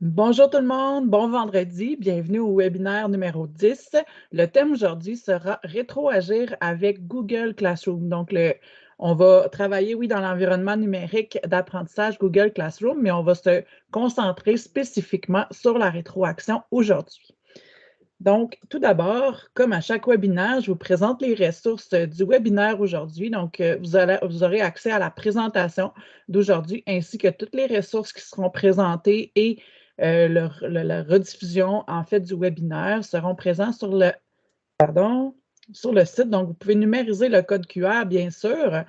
Bonjour tout le monde, bon vendredi, bienvenue au webinaire numéro 10. Le thème aujourd'hui sera rétroagir avec Google Classroom. Donc, on va travailler, oui, dans l'environnement numérique d'apprentissage Google Classroom, mais on va se concentrer spécifiquement sur la rétroaction aujourd'hui. Donc, tout d'abord, comme à chaque webinaire, je vous présente les ressources du webinaire aujourd'hui. Donc, vous aurez accès à la présentation d'aujourd'hui ainsi que toutes les ressources qui seront présentées et la rediffusion, en fait, du webinaire seront présents sur le site. Donc, vous pouvez numériser le code QR, bien sûr.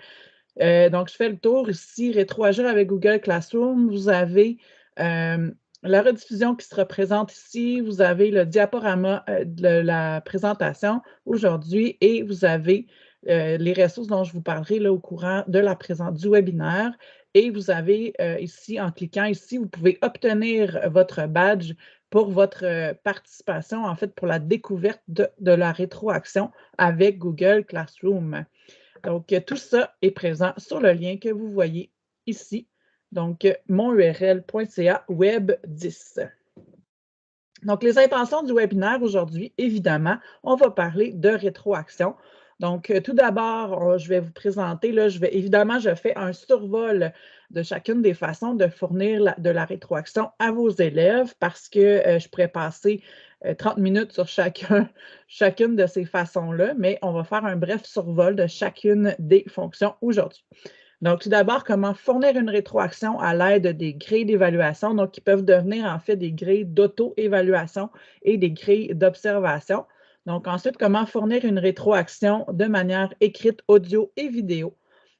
Donc, je fais le tour ici, rétroagir avec Google Classroom. Vous avez la rediffusion qui se représente ici. Vous avez le diaporama de la présentation aujourd'hui et vous avez les ressources dont je vous parlerai là, au courant de du webinaire. Et vous avez ici, en cliquant ici, vous pouvez obtenir votre badge pour votre participation, en fait, pour la découverte de la rétroaction avec Google Classroom. Donc, tout ça est présent sur le lien que vous voyez ici. Donc, monurl.ca web 10. Donc, les intentions du webinaire aujourd'hui, évidemment, on va parler de rétroaction. Donc, tout d'abord, je vais vous présenter, là, évidemment, je fais un survol de chacune des façons de fournir de la rétroaction à vos élèves parce que je pourrais passer 30 minutes sur chacune de ces façons-là, mais on va faire un bref survol de chacune des fonctions aujourd'hui. Donc, tout d'abord, comment fournir une rétroaction à l'aide des grilles d'évaluation, donc qui peuvent devenir en fait des grilles d'auto-évaluation et des grilles d'observation. Donc, ensuite, comment fournir une rétroaction de manière écrite, audio et vidéo.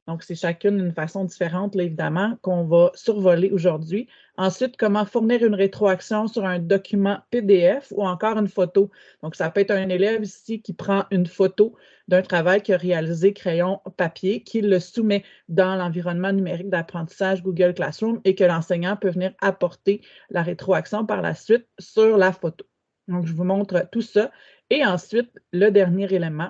Donc, c'est chacune une façon différente, là, évidemment, qu'on va survoler aujourd'hui. Ensuite, comment fournir une rétroaction sur un document PDF ou encore une photo. Donc, ça peut être un élève ici qui prend une photo d'un travail qu'il a réalisé crayon papier, qui le soumet dans l'environnement numérique d'apprentissage Google Classroom et que l'enseignant peut venir apporter la rétroaction par la suite sur la photo. Donc, je vous montre tout ça. Et ensuite, le dernier élément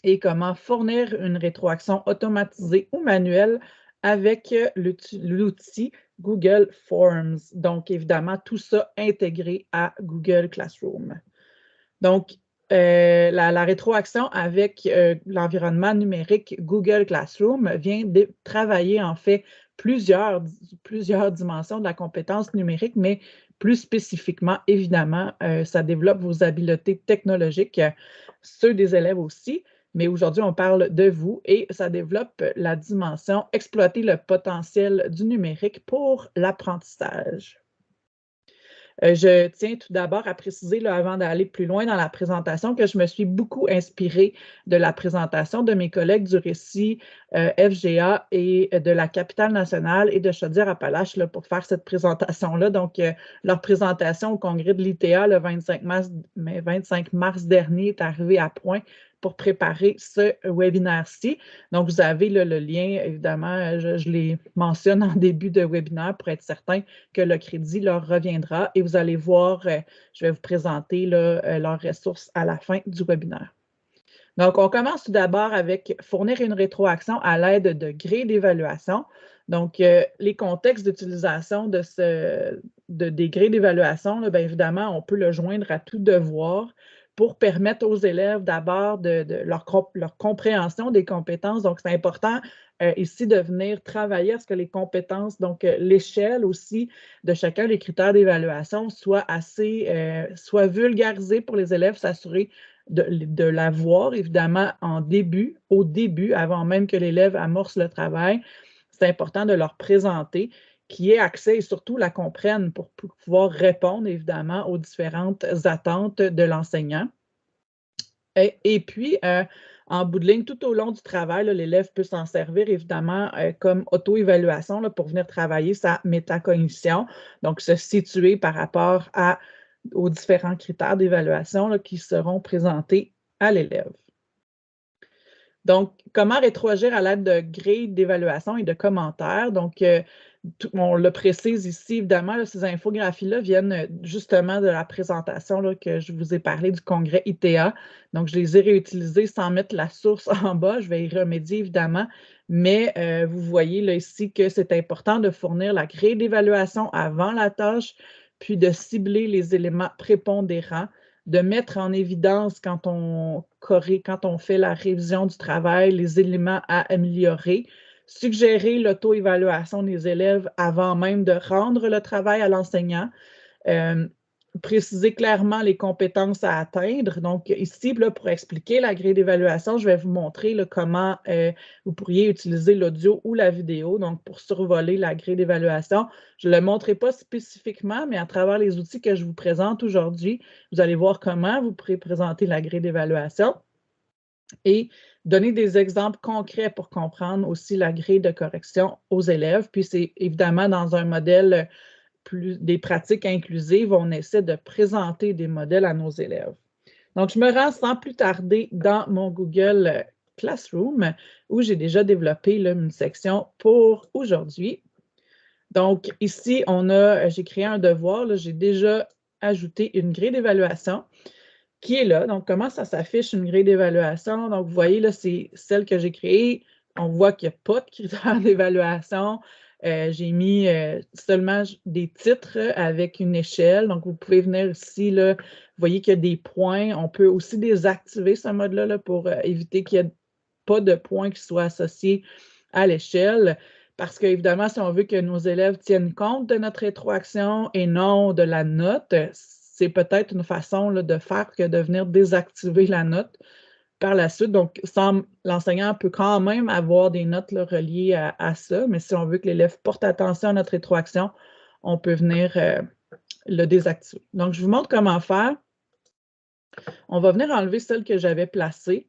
est comment fournir une rétroaction automatisée ou manuelle avec l'outil Google Forms. Donc, évidemment, tout ça intégré à Google Classroom. Donc, la rétroaction avec l'environnement numérique Google Classroom vient de travailler en fait plusieurs dimensions de la compétence numérique, mais plus spécifiquement, évidemment, ça développe vos habiletés technologiques, ceux des élèves aussi, mais aujourd'hui, on parle de vous et ça développe la dimension exploiter le potentiel du numérique pour l'apprentissage. Je tiens tout d'abord à préciser, là, avant d'aller plus loin dans la présentation, que je me suis beaucoup inspirée de la présentation de mes collègues du récit FGA et de la Capitale nationale et de Chaudière-Appalaches pour faire cette présentation-là. Donc, leur présentation au congrès de l'ITA le 25 mars dernier est arrivée à point pour préparer ce webinaire-ci. Donc, vous avez le lien, évidemment, je les mentionne en début de webinaire pour être certain que le crédit leur reviendra et vous allez voir, je vais vous présenter leurs ressources à la fin du webinaire. Donc, on commence tout d'abord avec fournir une rétroaction à l'aide de grilles d'évaluation. Donc, les contextes d'utilisation des grilles d'évaluation, bien évidemment, on peut le joindre à tout devoir pour permettre aux élèves d'abord de leur compréhension des compétences. Donc, c'est important ici de venir travailler à ce que les compétences, donc l'échelle aussi de chacun des critères d'évaluation soit soit vulgarisée pour les élèves, s'assurer de la voir, évidemment, au début, avant même que l'élève amorce le travail. C'est important de leur présenter, qui ait accès et surtout la comprennent pour pouvoir répondre, évidemment, aux différentes attentes de l'enseignant. Et puis, en bout de ligne, tout au long du travail, l'élève peut s'en servir évidemment comme auto-évaluation pour venir travailler sa métacognition, donc se situer par rapport aux différents critères d'évaluation qui seront présentés à l'élève. Donc, comment rétroagir à l'aide de grilles d'évaluation et de commentaires? Donc, on le précise ici, évidemment, là, ces infographies-là viennent justement de la présentation là, que je vous ai parlé du congrès ITA. Donc, je les ai réutilisées sans mettre la source en bas. Je vais y remédier, évidemment. Mais vous voyez là, ici que c'est important de fournir la grille d'évaluation avant la tâche puis de cibler les éléments prépondérants, de mettre en évidence quand on fait la révision du travail, les éléments à améliorer, suggérer l'auto-évaluation des élèves avant même de rendre le travail à l'enseignant, préciser clairement les compétences à atteindre. Donc, ici, là, pour expliquer la grille d'évaluation, je vais vous montrer là, comment vous pourriez utiliser l'audio ou la vidéo, donc pour survoler la grille d'évaluation. Je ne le montrerai pas spécifiquement, mais à travers les outils que je vous présente aujourd'hui, vous allez voir comment vous pourrez présenter la grille d'évaluation et donner des exemples concrets pour comprendre aussi la grille de correction aux élèves. Puis c'est évidemment dans un modèle des pratiques inclusives, on essaie de présenter des modèles à nos élèves. Donc, je me rends sans plus tarder dans mon Google Classroom où j'ai déjà développé là, une section pour aujourd'hui. Donc, ici, j'ai créé un devoir, j'ai déjà ajouté une grille d'évaluation qui est là. Donc, comment ça s'affiche une grille d'évaluation? Donc, vous voyez, là, c'est celle que j'ai créée. On voit qu'il n'y a pas de critères d'évaluation. J'ai mis seulement des titres avec une échelle. Donc, vous pouvez venir ici, là, vous voyez qu'il y a des points. On peut aussi désactiver ce mode-là là, pour éviter qu'il n'y ait pas de points qui soient associés à l'échelle. Parce qu'évidemment, si on veut que nos élèves tiennent compte de notre rétroaction et non de la note, c'est peut-être une façon là, de faire que de venir désactiver la note par la suite. Donc, l'enseignant peut quand même avoir des notes là, reliées à ça, mais si on veut que l'élève porte attention à notre rétroaction, on peut venir le désactiver. Donc, je vous montre comment faire. On va venir enlever celle que j'avais placée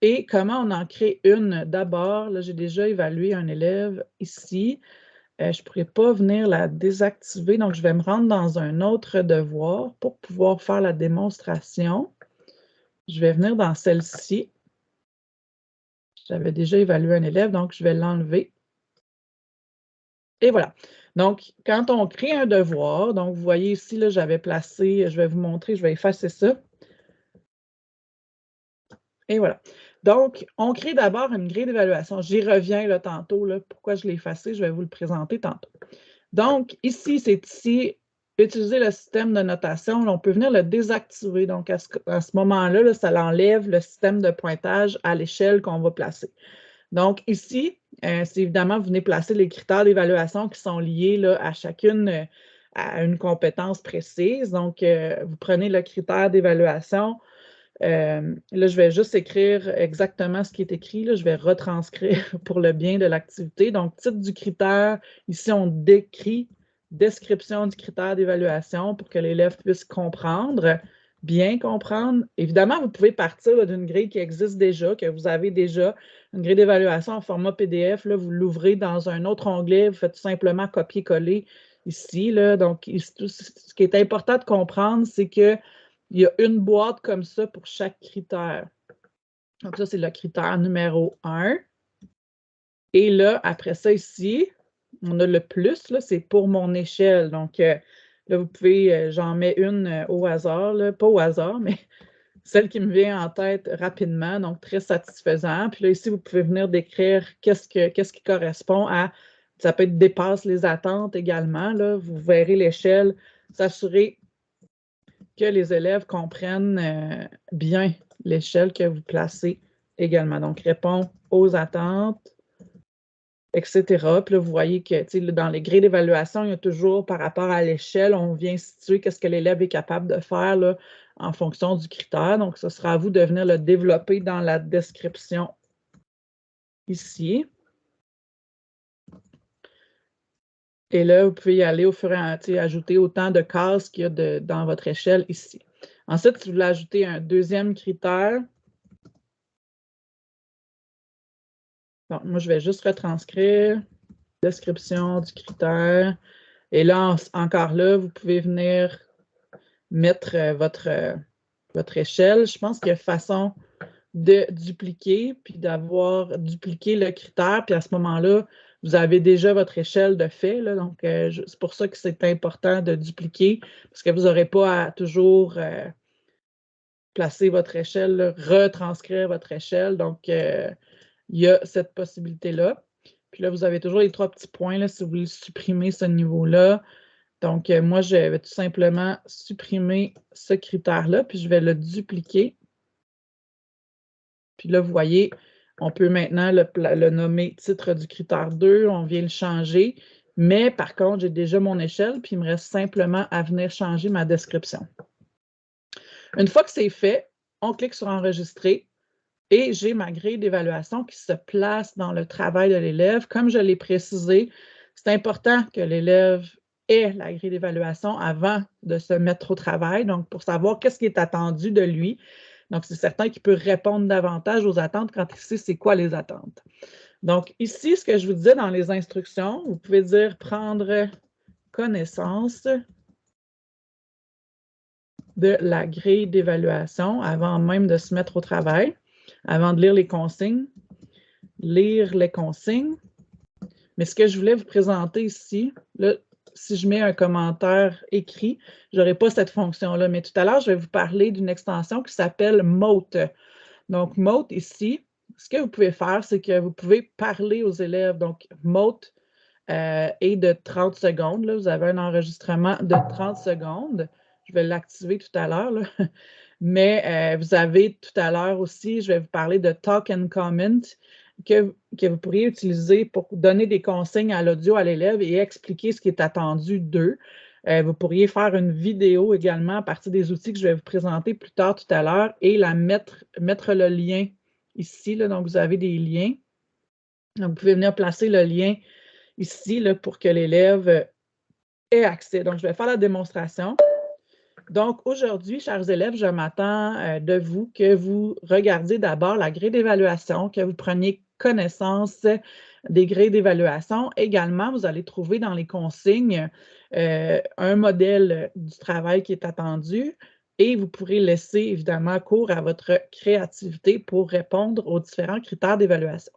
et comment on en crée une d'abord. Là, j'ai déjà évalué un élève ici. Je ne pourrais pas venir la désactiver, donc je vais me rendre dans un autre devoir pour pouvoir faire la démonstration. Je vais venir dans celle-ci. J'avais déjà évalué un élève, donc je vais l'enlever. Et voilà. Donc, quand on crée un devoir, donc vous voyez ici, là, j'avais placé, je vais vous montrer, je vais effacer ça. Et voilà. Donc, on crée d'abord une grille d'évaluation. J'y reviens là, tantôt. Là, pourquoi je l'ai effacé, je vais vous le présenter tantôt. Donc, ici, c'est ici, utiliser le système de notation. Là, on peut venir le désactiver. Donc, à ce moment-là, là, ça l'enlève le système de pointage à l'échelle qu'on va placer. Donc, ici, c'est évidemment, vous venez placer les critères d'évaluation qui sont liés là, à chacune, à une compétence précise. Donc, vous prenez le critère d'évaluation. Là, je vais juste écrire exactement ce qui est écrit. Là. Je vais retranscrire pour le bien de l'activité. Donc, titre du critère, ici, on décrit description du critère d'évaluation pour que l'élève puisse comprendre, bien comprendre. Évidemment, vous pouvez partir d'une grille qui existe déjà, que vous avez déjà, une grille d'évaluation en format PDF. Là, vous l'ouvrez dans un autre onglet, vous faites tout simplement copier-coller ici. Là. Donc, ce qui est important de comprendre, c'est que il y a une boîte comme ça pour chaque critère. Donc, ça, c'est le critère numéro 1. Et là, après ça, ici, on a le plus, là, c'est pour mon échelle. Donc, là, vous pouvez, j'en mets une au hasard, là, pas au hasard, mais celle qui me vient en tête rapidement, donc très satisfaisant. Puis là, ici, vous pouvez venir décrire qu'est-ce qui correspond à, ça peut être dépasse les attentes également. Là, vous verrez l'échelle, s'assurer que les élèves comprennent bien l'échelle que vous placez également. Donc, répond aux attentes, etc. Puis là, vous voyez que dans les grilles d'évaluation, il y a toujours, par rapport à l'échelle, on vient situer qu'est-ce que l'élève est capable de faire là, en fonction du critère. Donc, ce sera à vous de venir le développer dans la description ici. Et là, vous pouvez y aller au fur et à mesure, ajouter autant de cases qu'il y a dans votre échelle ici. Ensuite, si vous voulez ajouter un deuxième critère, donc, moi, je vais juste retranscrire description du critère. Et là, encore là, vous pouvez venir mettre votre échelle. Je pense qu'il y a façon de dupliquer, puis d'avoir dupliqué le critère. Puis à ce moment-là, vous avez déjà votre échelle de fait. Là, donc, c'est pour ça que c'est important de dupliquer, parce que vous n'aurez pas à toujours placer votre échelle, là, retranscrire votre échelle. Donc, il y a cette possibilité-là. Puis là, vous avez toujours les trois petits points, là, si vous voulez supprimer ce niveau-là. Donc, moi, je vais tout simplement supprimer ce critère-là, puis je vais le dupliquer. Puis là, vous voyez, on peut maintenant le nommer titre du critère 2, on vient le changer, mais par contre, j'ai déjà mon échelle, puis il me reste simplement à venir changer ma description. Une fois que c'est fait, on clique sur Enregistrer et j'ai ma grille d'évaluation qui se place dans le travail de l'élève. Comme je l'ai précisé, c'est important que l'élève ait la grille d'évaluation avant de se mettre au travail, donc pour savoir qu'est-ce qui est attendu de lui. Donc, c'est certain qu'il peut répondre davantage aux attentes quand il sait c'est quoi les attentes. Donc, ici, ce que je vous disais dans les instructions, vous pouvez dire prendre connaissance de la grille d'évaluation avant même de se mettre au travail, avant de lire les consignes. Lire les consignes. Mais ce que je voulais vous présenter ici, là, si je mets un commentaire écrit, je n'aurai pas cette fonction-là. Mais tout à l'heure, je vais vous parler d'une extension qui s'appelle Mote. Donc, Mote ici, ce que vous pouvez faire, c'est que vous pouvez parler aux élèves. Donc, Mote est de 30 secondes. Là, vous avez un enregistrement de 30 secondes. Je vais l'activer tout à l'heure. Mais vous avez tout à l'heure aussi, je vais vous parler de Talk and Comment que vous pourriez utiliser pour donner des consignes à l'audio à l'élève et expliquer ce qui est attendu d'eux. Vous pourriez faire une vidéo également à partir des outils que je vais vous présenter plus tard tout à l'heure et mettre le lien ici. Là, donc, vous avez des liens. Donc, vous pouvez venir placer le lien ici là, pour que l'élève ait accès. Donc, je vais faire la démonstration. Donc, aujourd'hui, chers élèves, je m'attends de vous que vous regardiez d'abord la grille d'évaluation, que vous preniez connaissance des grilles d'évaluation. Également, vous allez trouver dans les consignes un modèle du travail qui est attendu et vous pourrez laisser évidemment cours à votre créativité pour répondre aux différents critères d'évaluation.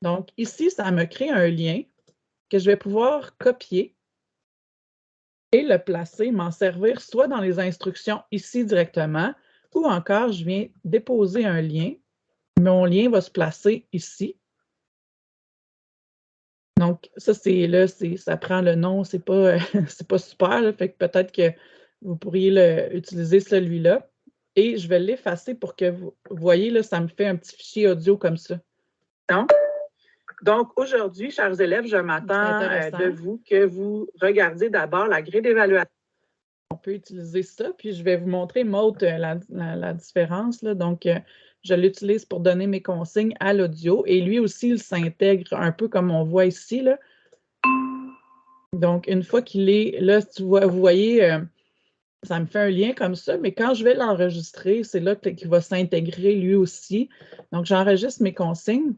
Donc, ici, ça me crée un lien que je vais pouvoir copier et le placer, m'en servir soit dans les instructions ici directement, ou encore je viens déposer un lien. Mon lien va se placer ici. Donc, ça, c'est là, ça prend le nom, c'est pas, c'est pas super, là, fait que peut-être que vous pourriez utiliser celui-là. Et je vais l'effacer pour que vous voyez, là, ça me fait un petit fichier audio comme ça. Donc, aujourd'hui, chers élèves, je m'attends de vous que vous regardiez d'abord la grille d'évaluation. On peut utiliser ça, puis je vais vous montrer, Maud, la différence. Là. Donc, je l'utilise pour donner mes consignes à l'audio et lui aussi, il s'intègre un peu comme on voit ici. Là. Donc, une fois qu'il est là, vous voyez, ça me fait un lien comme ça, mais quand je vais l'enregistrer, c'est là qu'il va s'intégrer lui aussi. Donc, j'enregistre mes consignes.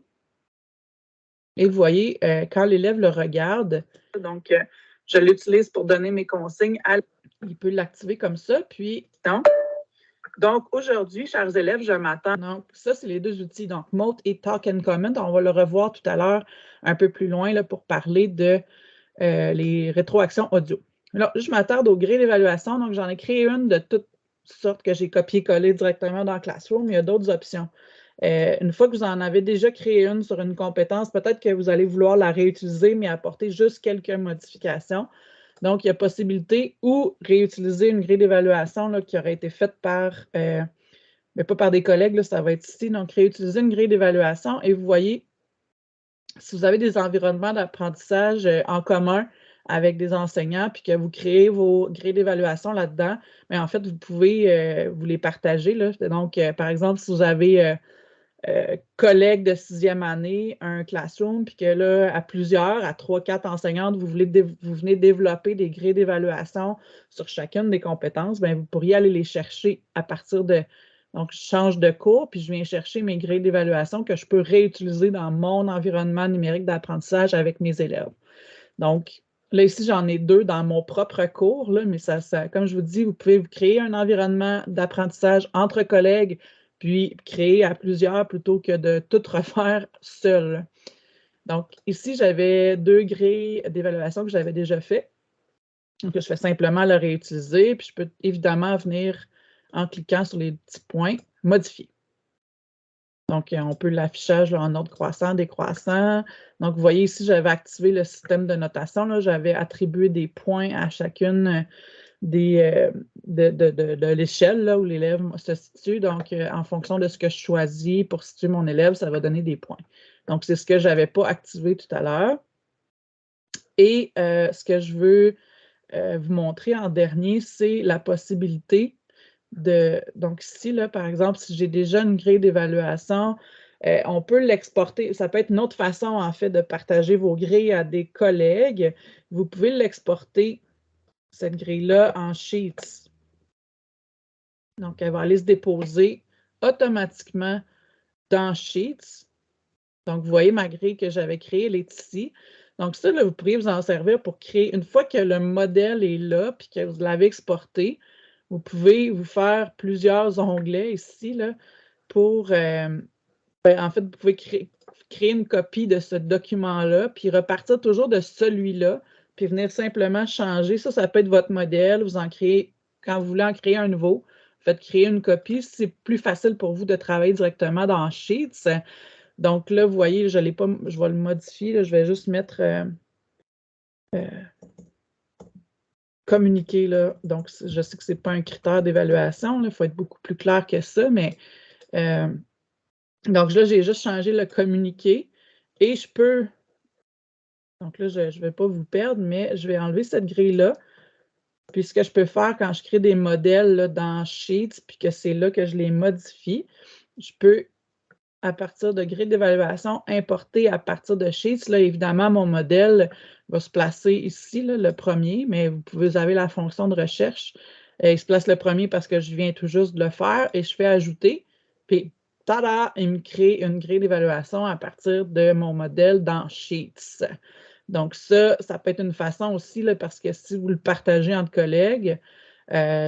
Et vous voyez, quand l'élève le regarde, donc je l'utilise pour donner mes consignes. Il peut l'activer comme ça. Puis, donc aujourd'hui, chers élèves, je m'attends. Donc, ça, c'est les deux outils. Donc, Mote et Talk and Comment. On va le revoir tout à l'heure un peu plus loin là, pour parler de les rétroactions audio. Alors, je m'attarde aux grilles d'évaluation. Donc, j'en ai créé une de toutes sortes que j'ai copié-collé directement dans Classroom. Il y a d'autres options. Une fois que vous en avez déjà créé une sur une compétence, peut-être que vous allez vouloir la réutiliser, mais apporter juste quelques modifications. Donc, il y a possibilité ou réutiliser une grille d'évaluation qui aurait été faite par, mais pas par des collègues, là, ça va être ici. Donc, réutiliser une grille d'évaluation et vous voyez, si vous avez des environnements d'apprentissage en commun avec des enseignants, puis que vous créez vos grilles d'évaluation là-dedans, mais en fait, vous pouvez vous les partager. Là. Donc, par exemple, si vous avez collègues de 6e année, un classroom, puis que là, à plusieurs, à 3-4 enseignantes, vous venez développer des grilles d'évaluation sur chacune des compétences, bien, vous pourriez aller les chercher à partir de... Donc, je change de cours, puis je viens chercher mes grilles d'évaluation que je peux réutiliser dans mon environnement numérique d'apprentissage avec mes élèves. Donc, là, ici, j'en ai 2 dans mon propre cours, là, mais comme je vous dis, vous pouvez vous créer un environnement d'apprentissage entre collègues, puis créer à plusieurs plutôt que de tout refaire seul. Donc, ici, j'avais 2 grilles d'évaluation que j'avais déjà fait. Donc, je fais simplement le réutiliser, puis je peux évidemment venir, en cliquant sur les petits points, modifier. Donc, on peut l'affichage en ordre croissant, décroissant. Donc, vous voyez ici, j'avais activé le système de notation. J'avais attribué des points à chacune de l'échelle où l'élève se situe. Donc, en fonction de ce que je choisis pour situer mon élève, ça va donner des points. Donc, c'est ce que je n'avais pas activé tout à l'heure. Et ce que je veux vous montrer en dernier, c'est la possibilité donc ici, là, par exemple, si j'ai déjà une grille d'évaluation, on peut l'exporter. Ça peut être une autre façon, en fait, de partager vos grilles à des collègues. Vous pouvez l'exporter, cette grille-là, en Sheets. Donc, elle va aller se déposer automatiquement dans Sheets. Donc, vous voyez ma grille que j'avais créée, elle est ici. Donc, ça, là, vous pourriez vous en servir pour créer, une fois que le modèle est là, puis que vous l'avez exporté, vous pouvez vous faire plusieurs onglets ici, là, pour, en fait, vous pouvez créer une copie de ce document-là, puis repartir toujours de celui-là, puis venir simplement changer. Ça peut être votre modèle, vous en créez, quand vous voulez en créer un nouveau, faites créer une copie. C'est plus facile pour vous de travailler directement dans Sheets. Donc là, vous voyez, je l'ai pas, je vais le modifier, là, je vais juste mettre communiquer, là. Donc, je sais que ce n'est pas un critère d'évaluation, il faut être beaucoup plus clair que ça, mais donc là, j'ai juste changé le communiquer et je peux, donc là, je ne vais pas vous perdre, mais je vais enlever cette grille-là. Puis ce que je peux faire quand je crée des modèles là, dans Sheets, puis que c'est là que je les modifie, je peux, à partir de grille d'évaluation, importer à partir de Sheets. Là, évidemment, mon modèle va se placer ici, là, le premier, mais vous avez la fonction de recherche. Il se place le premier parce que je viens tout juste de le faire et je fais ajouter. Puis, tada, il me crée une grille d'évaluation à partir de mon modèle dans Sheets. Donc, ça peut être une façon aussi, là, parce que si vous le partagez entre collègues,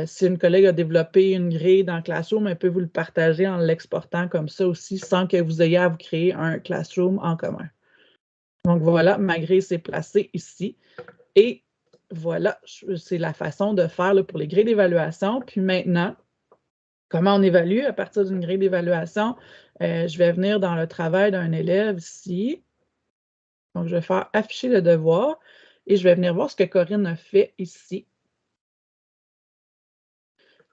si une collègue a développé une grille dans Classroom, elle peut vous le partager en l'exportant comme ça aussi, sans que vous ayez à vous créer un Classroom en commun. Donc voilà, ma grille s'est placée ici. Et voilà, c'est la façon de faire là, pour les grilles d'évaluation. Puis maintenant, comment on évalue à partir d'une grille d'évaluation? Je vais venir dans le travail d'un élève ici. Donc, je vais faire afficher le devoir et je vais venir voir ce que Corinne a fait ici.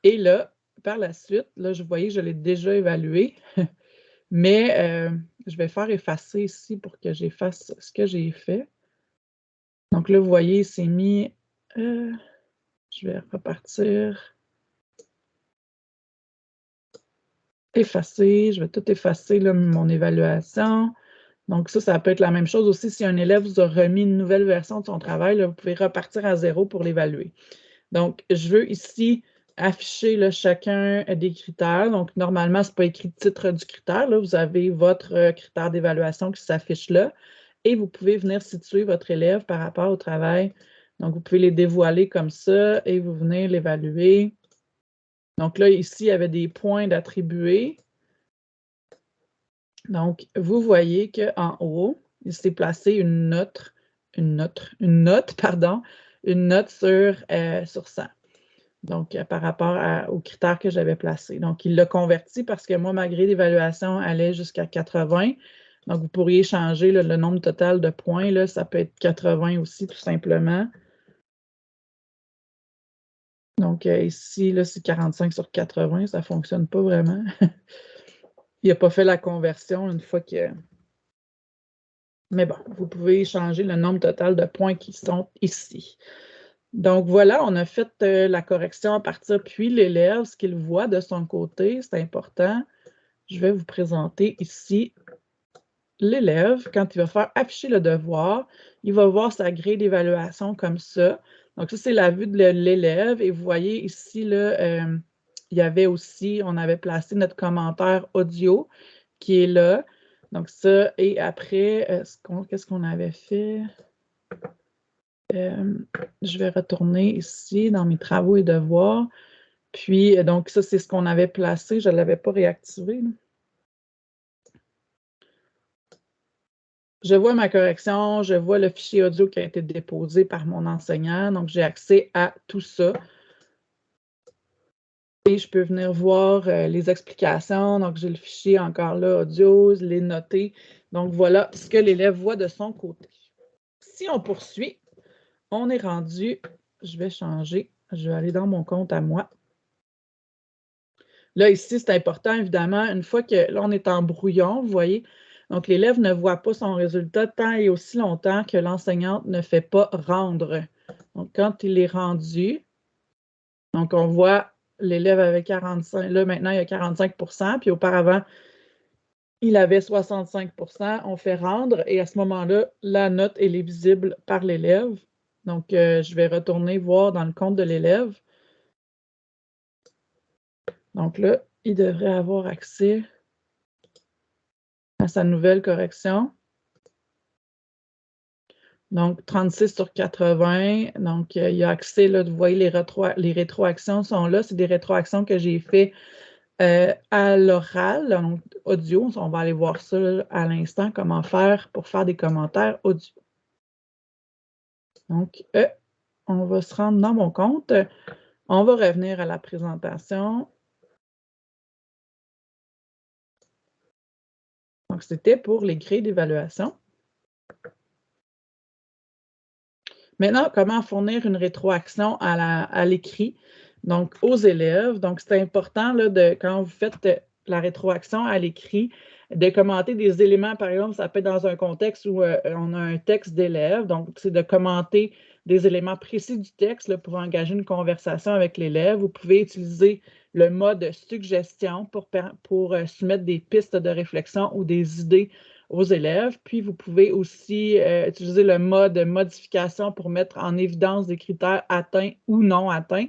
Et là, par la suite, là, vous voyez, je l'ai déjà évalué, mais je vais faire effacer ici pour que j'efface ce que j'ai fait. Donc là, vous voyez, c'est mis, je vais repartir, effacer, je vais tout effacer, là, mon évaluation. Donc ça peut être la même chose aussi si un élève vous a remis une nouvelle version de son travail, là, vous pouvez repartir à zéro pour l'évaluer. Donc, je veux ici afficher là, chacun des critères. Donc, normalement, ce n'est pas écrit titre du critère. Là. Vous avez votre critère d'évaluation qui s'affiche là. Et vous pouvez venir situer votre élève par rapport au travail. Donc, vous pouvez les dévoiler comme ça et vous venez l'évaluer. Donc là, ici, il y avait des points d'attribuer. Donc, vous voyez qu'en haut, il s'est placé une note sur 100. Donc, par rapport aux critères que j'avais placés. Donc, il l'a converti parce que moi, ma grille d'évaluation allait jusqu'à 80. Donc, vous pourriez changer le nombre total de points. Là, ça peut être 80 aussi, tout simplement. Donc, ici, là, c'est 45 sur 80. Ça ne fonctionne pas vraiment. Il n'a pas fait la conversion une fois que... Mais bon, vous pouvez changer le nombre total de points qui sont ici. Donc voilà, on a fait la correction à partir, puis l'élève, ce qu'il voit de son côté, c'est important. Je vais vous présenter ici l'élève. Quand il va faire afficher le devoir, il va voir sa grille d'évaluation comme ça. Donc ça, c'est la vue de l'élève. Et vous voyez ici, là, il y avait aussi, on avait placé notre commentaire audio qui est là. Donc ça, et après, qu'est-ce qu'on avait fait? Je vais retourner ici dans mes travaux et devoirs. Puis, donc, ça, c'est ce qu'on avait placé. Je ne l'avais pas réactivé. Là. Je vois ma correction, je vois le fichier audio qui a été déposé par mon enseignant. Donc, j'ai accès à tout ça. Et je peux venir voir les explications. Donc, j'ai le fichier encore là, audio, les noter. Donc, voilà ce que l'élève voit de son côté. Si on poursuit, on est rendu, je vais changer, je vais aller dans mon compte à moi. Là, ici, c'est important, évidemment, une fois que là, on est en brouillon, vous voyez, donc l'élève ne voit pas son résultat tant et aussi longtemps que l'enseignante ne fait pas rendre. Donc, quand il est rendu, donc on voit l'élève avait 45, là, maintenant, il y a 45 puis auparavant, il avait 65 on fait rendre et à ce moment-là, la note, elle est visible par l'élève. Donc, je vais retourner voir dans le compte de l'élève. Donc là, il devrait avoir accès à sa nouvelle correction. Donc, 36 sur 80. Donc, il y a accès, là, vous voyez, les rétroactions sont là. C'est des rétroactions que j'ai fait à l'oral, donc audio. On va aller voir ça là, à l'instant, comment faire pour faire des commentaires audio. Donc, on va se rendre dans mon compte. On va revenir à la présentation. Donc, c'était pour les grilles d'évaluation. Maintenant, comment fournir une rétroaction à l'écrit, donc aux élèves. Donc, c'est important là, quand vous faites la rétroaction à l'écrit, de commenter des éléments, par exemple, ça peut être dans un contexte où on a un texte d'élève, donc c'est de commenter des éléments précis du texte là, pour engager une conversation avec l'élève. Vous pouvez utiliser le mode suggestion pour soumettre des pistes de réflexion ou des idées aux élèves. Puis, vous pouvez aussi utiliser le mode modification pour mettre en évidence des critères atteints ou non atteints.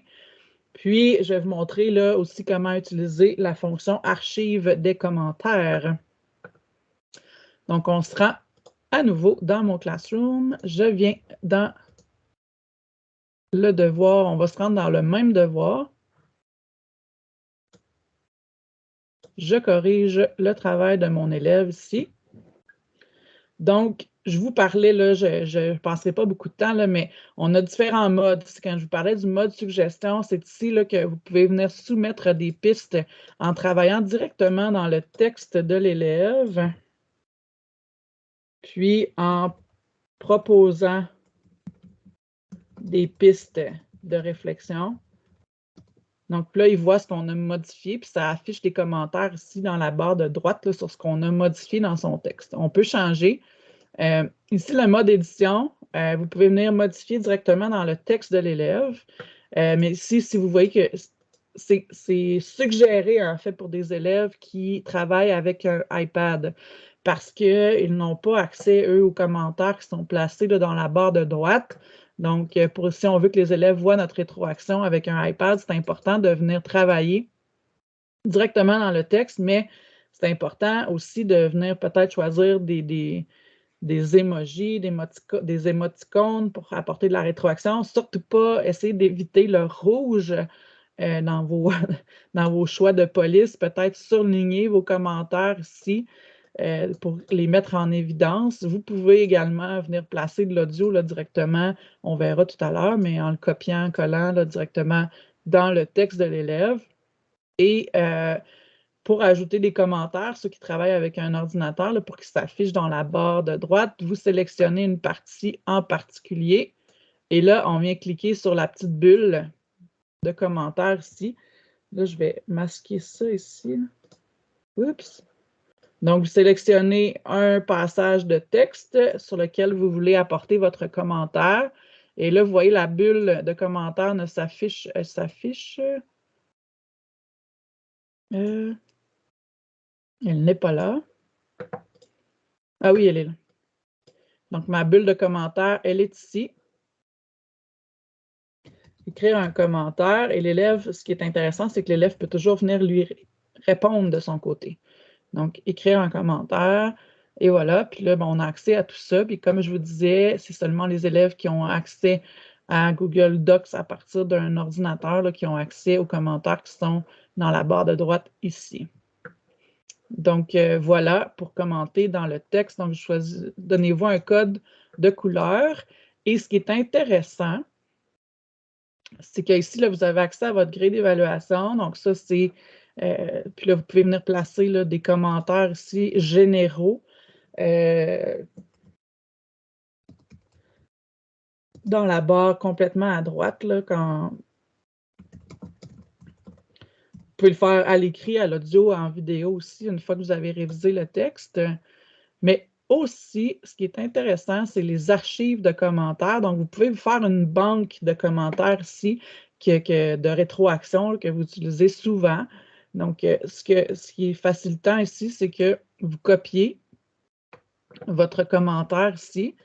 Puis, je vais vous montrer là aussi comment utiliser la fonction archive des commentaires. Donc, on se rend à nouveau dans mon Classroom. Je viens dans le devoir. On va se rendre dans le même devoir. Je corrige le travail de mon élève ici. Donc, je vous parlais, là, je ne passerai pas beaucoup de temps, là, mais on a différents modes. Quand je vous parlais du mode suggestion, c'est ici là, que vous pouvez venir soumettre des pistes en travaillant directement dans le texte de l'élève, puis en proposant des pistes de réflexion. Donc là, il voit ce qu'on a modifié, puis ça affiche des commentaires ici dans la barre de droite là, sur ce qu'on a modifié dans son texte. On peut changer. Ici, le mode édition, vous pouvez venir modifier directement dans le texte de l'élève. Mais ici, si vous voyez que c'est suggéré, en fait, pour des élèves qui travaillent avec un iPad parce qu'ils n'ont pas accès, eux, aux commentaires qui sont placés là, dans la barre de droite. Donc, si on veut que les élèves voient notre rétroaction avec un iPad, c'est important de venir travailler directement dans le texte, mais c'est important aussi de venir peut-être choisir des emojis, des émoticônes pour apporter de la rétroaction. Surtout pas essayer d'éviter le rouge dans dans vos choix de police. Peut-être surligner vos commentaires ici pour les mettre en évidence. Vous pouvez également venir placer de l'audio directement, on verra tout à l'heure, mais en le copiant, collant là, directement dans le texte de l'élève. Et pour ajouter des commentaires, ceux qui travaillent avec un ordinateur, là, pour qu'ils s'affichent dans la barre de droite, vous sélectionnez une partie en particulier. Et là, on vient cliquer sur la petite bulle de commentaires ici. Là, je vais masquer ça ici. Oups. Donc, vous sélectionnez un passage de texte sur lequel vous voulez apporter votre commentaire. Et là, vous voyez, la bulle de commentaire ne s'affiche. Elle n'est pas là. Ah oui, elle est là. Donc, ma bulle de commentaire, elle est ici. Écrire un commentaire et l'élève, ce qui est intéressant, c'est que l'élève peut toujours venir lui répondre de son côté. Donc, écrire un commentaire et voilà. Puis là, on a accès à tout ça. Puis comme je vous disais, c'est seulement les élèves qui ont accès à Google Docs à partir d'un ordinateur là, qui ont accès aux commentaires qui sont dans la barre de droite ici. Donc, voilà pour commenter dans le texte. Donc, donnez-vous un code de couleur. Et ce qui est intéressant, c'est qu'ici, là, vous avez accès à votre grille d'évaluation. Donc ça, c'est puis là, vous pouvez venir placer là, des commentaires ici généraux dans la barre complètement à droite, là, quand vous pouvez le faire à l'écrit, à l'audio, en vidéo aussi, une fois que vous avez révisé le texte. Mais aussi, ce qui est intéressant, c'est les archives de commentaires. Donc, vous pouvez vous faire une banque de commentaires ici de rétroaction que vous utilisez souvent. Donc, ce qui est facilitant ici, c'est que vous copiez votre commentaire ici,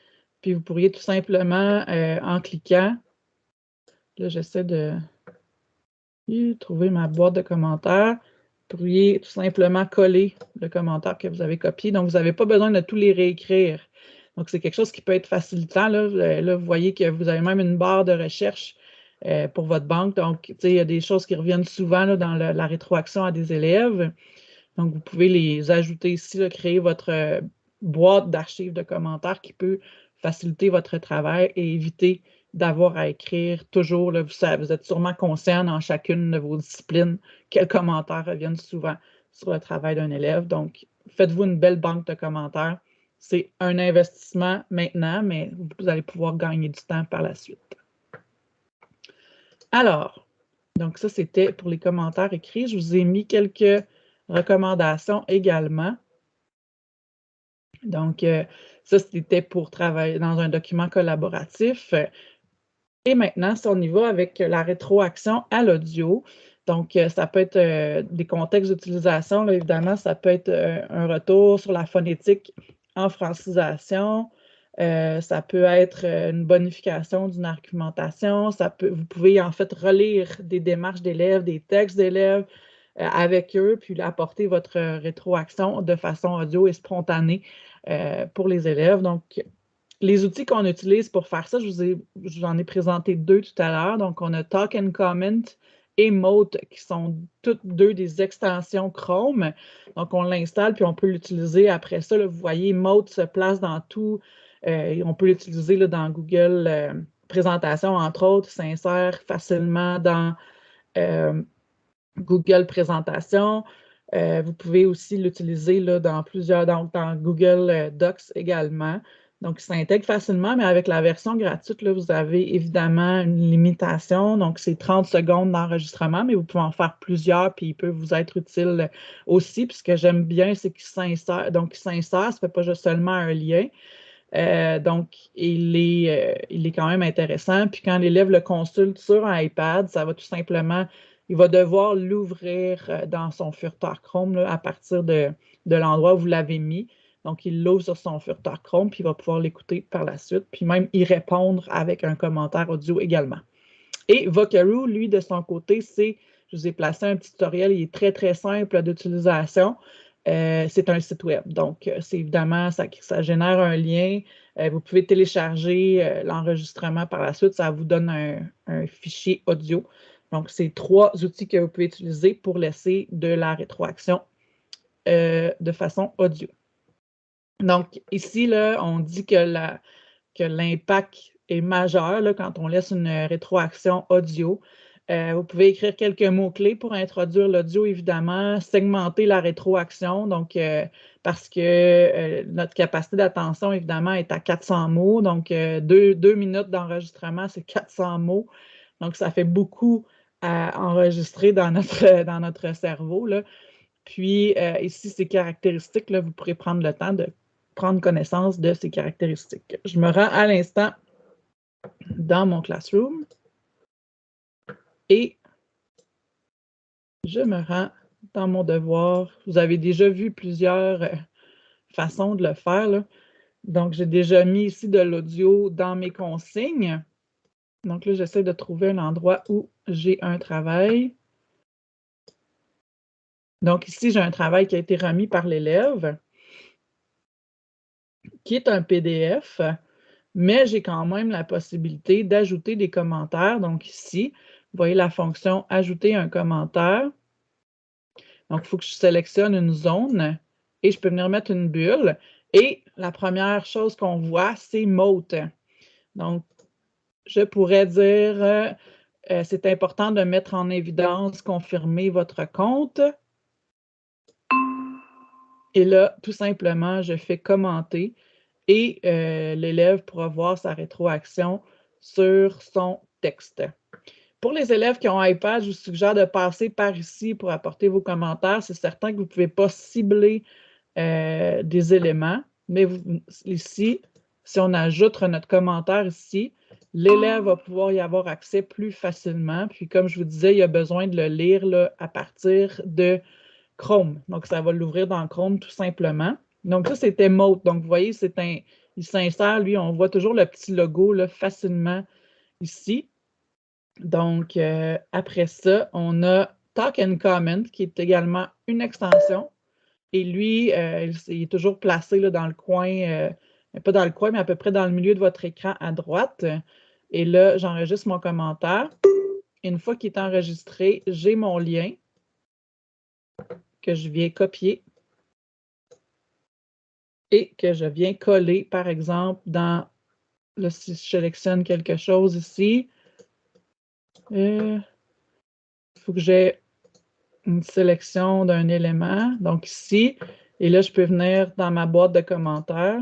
puis vous pourriez tout simplement, en cliquant, là, j'essaie de trouver ma boîte de commentaires. Vous pourriez tout simplement coller le commentaire que vous avez copié. Donc, vous n'avez pas besoin de tous les réécrire. Donc, c'est quelque chose qui peut être facilitant. Là, vous voyez que vous avez même une barre de recherche pour votre banque. Donc, il y a des choses qui reviennent souvent là, dans la rétroaction à des élèves. Donc, vous pouvez les ajouter ici, là, créer votre boîte d'archives de commentaires qui peut faciliter votre travail et éviter d'avoir à écrire toujours. Là, vous êtes sûrement conscient dans chacune de vos disciplines quels commentaires reviennent souvent sur le travail d'un élève. Donc, faites-vous une belle banque de commentaires. C'est un investissement maintenant, mais vous allez pouvoir gagner du temps par la suite. Alors, donc ça, c'était pour les commentaires écrits. Je vous ai mis quelques recommandations également. Donc, ça, c'était pour travailler dans un document collaboratif. Et maintenant, si on y va avec la rétroaction à l'audio, donc ça peut être des contextes d'utilisation, là, évidemment, ça peut être un retour sur la phonétique en francisation, ça peut être une bonification d'une argumentation, vous pouvez en fait relire des démarches d'élèves, des textes d'élèves avec eux, puis apporter votre rétroaction de façon audio et spontanée pour les élèves. Donc, les outils qu'on utilise pour faire ça, je vous en ai présenté deux tout à l'heure. Donc, on a Talk and Comment et Mote, qui sont toutes deux des extensions Chrome. Donc, on l'installe, puis on peut l'utiliser après ça. Là, vous voyez, Mote se place dans tout. On peut l'utiliser dans Google Présentation, entre autres, s'insère facilement dans Google Présentation. Vous pouvez aussi l'utiliser dans dans Google Docs également. Donc, il s'intègre facilement, mais avec la version gratuite, là, vous avez évidemment une limitation. Donc, c'est 30 secondes d'enregistrement, mais vous pouvez en faire plusieurs, puis il peut vous être utile aussi. Puis ce que j'aime bien, c'est qu'il s'insère. Donc, il s'insère, ça ne fait pas juste seulement un lien. Donc, il est quand même intéressant. Puis quand l'élève le consulte sur un iPad, ça va tout simplement, il va devoir l'ouvrir dans son furteur Chrome là, à partir de l'endroit où vous l'avez mis. Donc, il l'ouvre sur son furteur Chrome, puis il va pouvoir l'écouter par la suite, puis même y répondre avec un commentaire audio également. Et Vocaroo, lui, de son côté, je vous ai placé un petit tutoriel, il est très, très simple d'utilisation. C'est un site web. Donc, c'est évidemment, ça génère un lien. Vous pouvez télécharger l'enregistrement par la suite. Ça vous donne un fichier audio. Donc, c'est 3 outils que vous pouvez utiliser pour laisser de la rétroaction de façon audio. Donc, ici, là, on dit que l'impact est majeur là, quand on laisse une rétroaction audio. Vous pouvez écrire quelques mots-clés pour introduire l'audio, évidemment, segmenter la rétroaction, donc parce que notre capacité d'attention, évidemment, est à 400 mots, donc 2 minutes d'enregistrement, c'est 400 mots, donc ça fait beaucoup à enregistrer dans notre cerveau, là. Puis ici, ces caractéristiques, là, vous pourrez prendre le temps de prendre connaissance de ces caractéristiques. Je me rends à l'instant dans mon Classroom et je me rends dans mon devoir. Vous avez déjà vu plusieurs façons de le faire, là. Donc, j'ai déjà mis ici de l'audio dans mes consignes. Donc là, j'essaie de trouver un endroit où j'ai un travail. Donc ici, j'ai un travail qui a été remis par l'élève, qui est un PDF, mais j'ai quand même la possibilité d'ajouter des commentaires. Donc ici, vous voyez la fonction « Ajouter un commentaire ». Donc, il faut que je sélectionne une zone et je peux venir mettre une bulle. Et la première chose qu'on voit, c'est Mote. Donc, je pourrais dire c'est important de mettre en évidence, confirmer votre compte. Et là, tout simplement, je fais commenter et l'élève pourra voir sa rétroaction sur son texte. Pour les élèves qui ont iPad, je vous suggère de passer par ici pour apporter vos commentaires. C'est certain que vous ne pouvez pas cibler des éléments, mais ici, si on ajoute notre commentaire ici, l'élève va pouvoir y avoir accès plus facilement. Puis comme je vous disais, il a besoin de le lire là, à partir de Chrome. Donc, ça va l'ouvrir dans Chrome tout simplement. Donc, ça, c'est Emote. Donc, vous voyez, il s'insère, lui, on voit toujours le petit logo là, facilement ici. Donc, après ça, on a Talk and Comment, qui est également une extension. Et lui, il est toujours placé là, dans le coin, pas dans le coin, mais à peu près dans le milieu de votre écran à droite. Et là, j'enregistre mon commentaire. Une fois qu'il est enregistré, j'ai mon lien que je viens copier et que je viens coller, par exemple, dans, là, si je sélectionne quelque chose ici, il faut que j'ai une sélection d'un élément, donc ici, et là, je peux venir dans ma boîte de commentaires,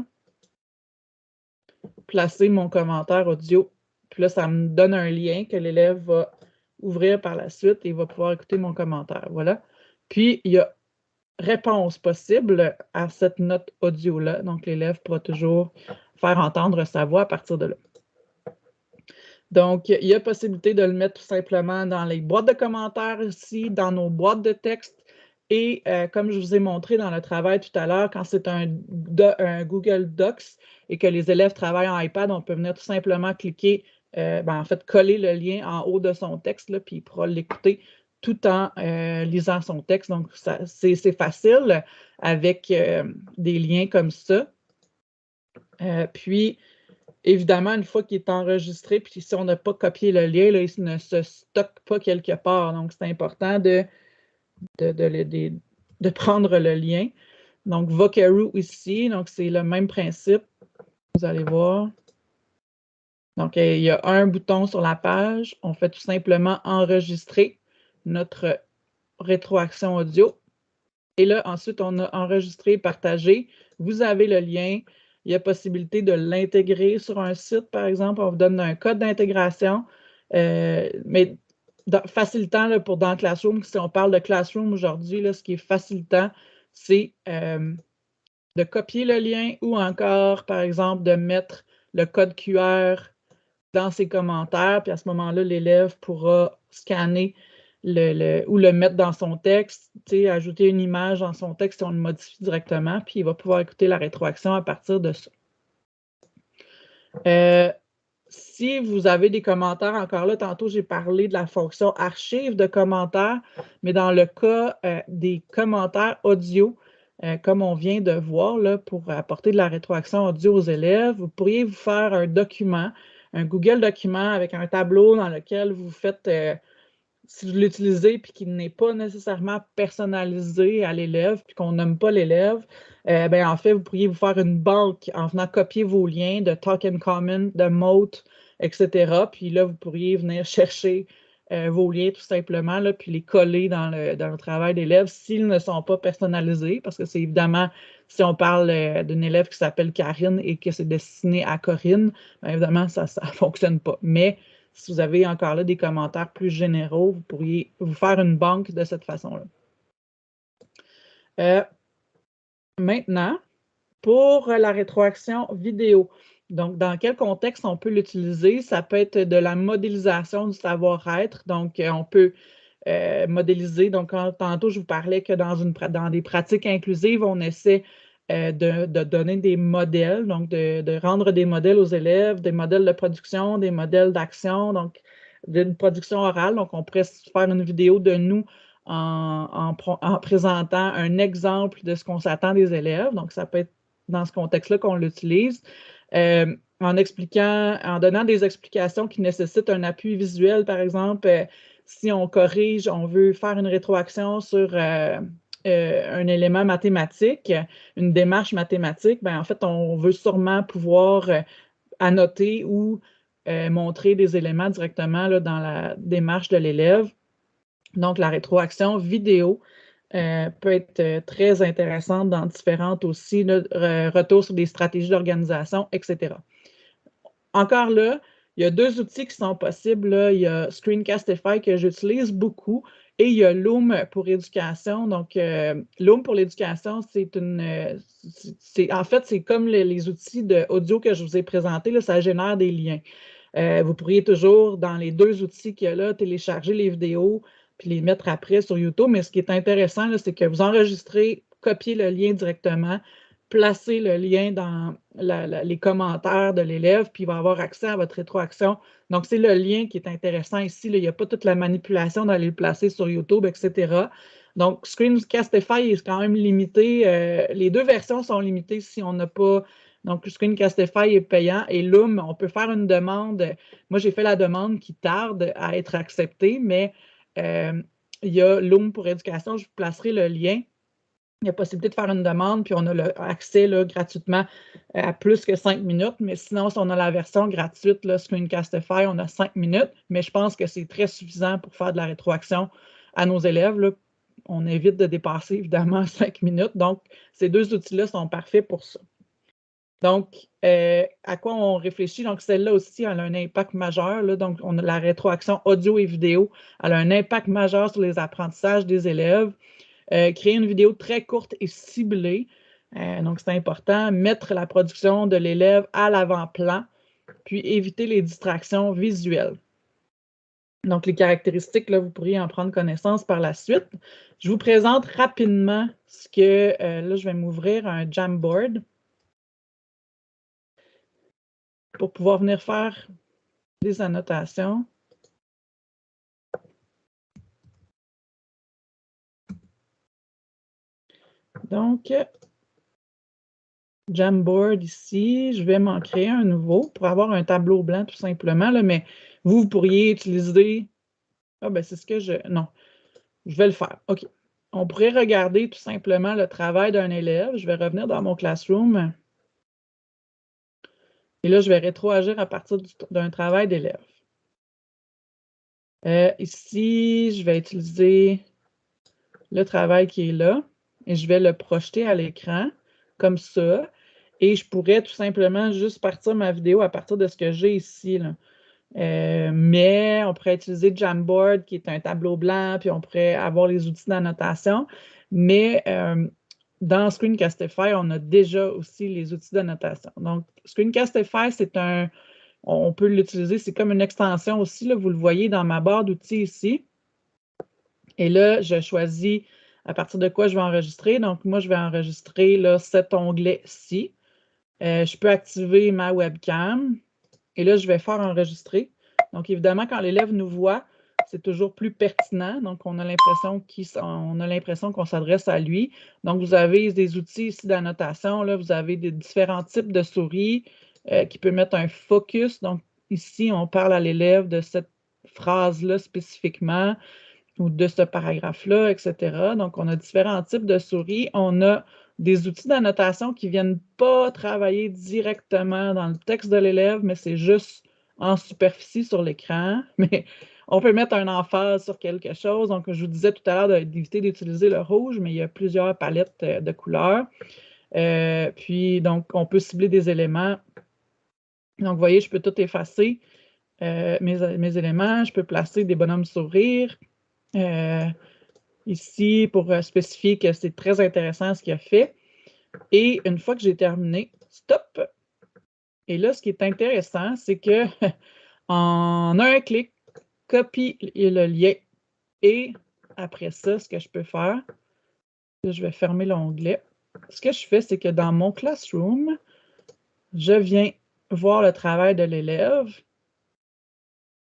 placer mon commentaire audio, puis là, ça me donne un lien que l'élève va ouvrir par la suite et il va pouvoir écouter mon commentaire, voilà. Puis, il y a réponse possible à cette note audio-là, donc l'élève pourra toujours faire entendre sa voix à partir de là. Donc, il y a possibilité de le mettre tout simplement dans les boîtes de commentaires ici, dans nos boîtes de texte. Et comme je vous ai montré dans le travail tout à l'heure, quand c'est un Google Docs et que les élèves travaillent en iPad, on peut venir tout simplement cliquer, en fait, coller le lien en haut de son texte, là, puis il pourra l'écouter tout en lisant son texte. Donc, c'est facile avec des liens comme ça. Puis, évidemment, une fois qu'il est enregistré, puis si on n'a pas copié le lien, là, il ne se stocke pas quelque part. Donc, c'est important de prendre le lien. Donc, Vocaroo ici, donc c'est le même principe. Vous allez voir. Donc, il y a un bouton sur la page. On fait tout simplement enregistrer notre rétroaction audio. Et là, ensuite, on a enregistré, partagé. Vous avez le lien. Il y a possibilité de l'intégrer sur un site, par exemple. On vous donne un code d'intégration. Mais facilitant là, dans Classroom, si on parle de Classroom aujourd'hui, ce qui est facilitant, c'est de copier le lien ou encore, par exemple, de mettre le code QR dans ses commentaires. Puis à ce moment-là, l'élève pourra scanner ou le mettre dans son texte, ajouter une image dans son texte, on le modifie directement, puis il va pouvoir écouter la rétroaction à partir de ça. Si vous avez des commentaires, encore là, tantôt j'ai parlé de la fonction archive de commentaires, mais dans le cas des commentaires audio, comme on vient de voir, là, pour apporter de la rétroaction audio aux élèves, vous pourriez vous faire un document, un Google document avec un tableau dans lequel vous faites, si vous l'utilisez puis qu'il n'est pas nécessairement personnalisé à l'élève puis qu'on nomme pas l'élève, en fait, vous pourriez vous faire une banque en venant copier vos liens de Talk and Comment, de Mote, etc. Puis là, vous pourriez venir chercher vos liens tout simplement, là, puis les coller dans le travail d'élève s'ils ne sont pas personnalisés, parce que c'est évidemment, si on parle d'une élève qui s'appelle Karine et que c'est destiné à Corinne, évidemment, ça ne fonctionne pas. Mais si vous avez encore là des commentaires plus généraux, vous pourriez vous faire une banque de cette façon-là. Maintenant, pour la rétroaction vidéo, donc dans quel contexte on peut l'utiliser? Ça peut être de la modélisation du savoir-être. Donc, on peut modéliser. Donc, tantôt, je vous parlais que dans des pratiques inclusives, on essaie de donner des modèles, donc de rendre des modèles aux élèves, des modèles de production, des modèles d'action, donc d'une production orale. Donc, on pourrait faire une vidéo de nous en présentant un exemple de ce qu'on s'attend des élèves. Donc, ça peut être dans ce contexte-là qu'on l'utilise. En expliquant, en donnant des explications qui nécessitent un appui visuel, par exemple, si on corrige, on veut faire une rétroaction sur un élément mathématique, une démarche mathématique, en fait, on veut sûrement pouvoir annoter ou montrer des éléments directement là, dans la démarche de l'élève. Donc, la rétroaction vidéo peut être très intéressante dans différentes aussi, là, retours sur des stratégies d'organisation, etc. Encore là, il y a deux outils qui sont possibles. Là. Il y a Screencastify que j'utilise beaucoup et il y a Loom pour éducation. Donc, Loom pour l'éducation, en fait, c'est comme les outils d'audio que je vous ai présentés, là, ça génère des liens. Vous pourriez toujours, dans les deux outils qu'il y a là, télécharger les vidéos puis les mettre après sur YouTube. Mais ce qui est intéressant, c'est que vous enregistrez, copiez le lien directement, placez le lien dans les commentaires de l'élève, puis il va avoir accès à votre rétroaction. Donc, c'est le lien qui est intéressant ici. Là. Il n'y a pas toute la manipulation d'aller le placer sur YouTube, etc. Donc, Screencastify est quand même limité. Les deux versions sont limitées si on n'a pas... Donc, Screencastify est payant et Loom, on peut faire une demande. Moi, j'ai fait la demande qui tarde à être acceptée, mais il y a Loom pour éducation. Je vous placerai le lien. Il y a possibilité de faire une demande, puis on a l'accès gratuitement à plus que 5 minutes. Mais sinon, si on a la version gratuite, là, Screencastify, on a 5 minutes. Mais je pense que c'est très suffisant pour faire de la rétroaction à nos élèves. Là. On évite de dépasser, évidemment, 5 minutes. Donc, ces deux outils-là sont parfaits pour ça. Donc, à quoi on réfléchit? Donc, celle-là aussi, elle a un impact majeur. Là. Donc, on a la rétroaction audio et vidéo. Elle a un impact majeur sur les apprentissages des élèves. Créer une vidéo très courte et ciblée. Donc, c'est important. Mettre la production de l'élève à l'avant-plan, puis éviter les distractions visuelles. Donc, les caractéristiques, là, vous pourriez en prendre connaissance par la suite. Je vous présente rapidement ce que... là, je vais m'ouvrir un Jamboard pour pouvoir venir faire des annotations. Donc, Jamboard ici, je vais m'en créer un nouveau pour avoir un tableau blanc tout simplement, là, mais vous pourriez utiliser... Ah, ben c'est ce que je... Non, je vais le faire. OK. On pourrait regarder tout simplement le travail d'un élève. Je vais revenir dans mon Classroom. Et là, je vais rétroagir à partir d'un travail d'élève. Ici, je vais utiliser le travail qui est là et je vais le projeter à l'écran comme ça. Et je pourrais tout simplement juste partir ma vidéo à partir de ce que j'ai ici. Là. Mais on pourrait utiliser Jamboard, qui est un tableau blanc, puis on pourrait avoir les outils d'annotation. Mais dans Screencastify, on a déjà aussi les outils d'annotation. Donc, Screencastify, on peut l'utiliser, c'est comme une extension aussi. Là, vous le voyez dans ma barre d'outils ici. Et là, je choisis à partir de quoi je vais enregistrer. Donc, moi, je vais enregistrer là, cet onglet-ci. Je peux activer ma webcam. Et là, je vais faire enregistrer. Donc, évidemment, quand l'élève nous voit, c'est toujours plus pertinent. Donc, on a l'impression qu'on s'adresse à lui. Donc, vous avez des outils ici d'annotation. Là, vous avez des différents types de souris qui peuvent mettre un focus. Donc, ici, on parle à l'élève de cette phrase-là spécifiquement ou de ce paragraphe-là, etc. Donc, on a différents types de souris. On a des outils d'annotation qui ne viennent pas travailler directement dans le texte de l'élève, mais c'est juste en superficie sur l'écran. Mais on peut mettre un emphase sur quelque chose. Donc, je vous disais tout à l'heure d'éviter d'utiliser le rouge, mais il y a plusieurs palettes de couleurs. Puis, donc, on peut cibler des éléments. Donc, vous voyez, je peux tout effacer, mes éléments. Je peux placer des bonhommes sourires. Ici, pour spécifier que c'est très intéressant ce qu'il a fait. Et une fois que j'ai terminé, stop! Et là, ce qui est intéressant, c'est que en un clic, copie le lien. Et après ça, ce que je peux faire, je vais fermer l'onglet. Ce que je fais, c'est que dans mon Classroom, je viens voir le travail de l'élève.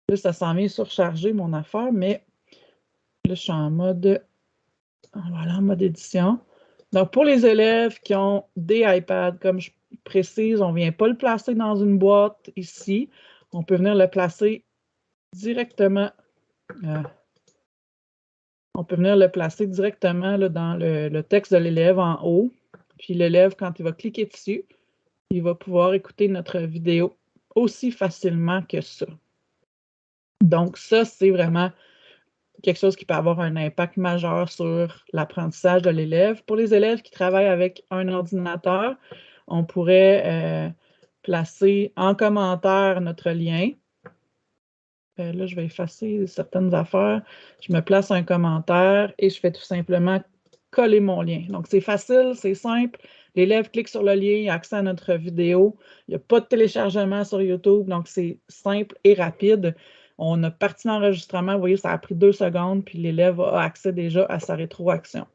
Là, ça s'en vient surcharger mon affaire, mais là, je suis en mode... Voilà, en mode édition. Donc, pour les élèves qui ont des iPads, comme je précise, on ne vient pas le placer dans une boîte ici. On peut venir le placer directement. On peut venir le placer directement là, dans le texte de l'élève en haut. Puis l'élève, quand il va cliquer dessus, il va pouvoir écouter notre vidéo aussi facilement que ça. Donc ça, c'est vraiment quelque chose qui peut avoir un impact majeur sur l'apprentissage de l'élève. Pour les élèves qui travaillent avec un ordinateur, on pourrait placer en commentaire notre lien. Là, je vais effacer certaines affaires. Je me place un commentaire et je fais tout simplement coller mon lien. Donc, c'est facile, c'est simple. L'élève clique sur le lien, il a accès à notre vidéo. Il n'y a pas de téléchargement sur YouTube, donc c'est simple et rapide. On a parti l'enregistrement, vous voyez, ça a pris 2 secondes, puis l'élève a accès déjà à sa rétroaction.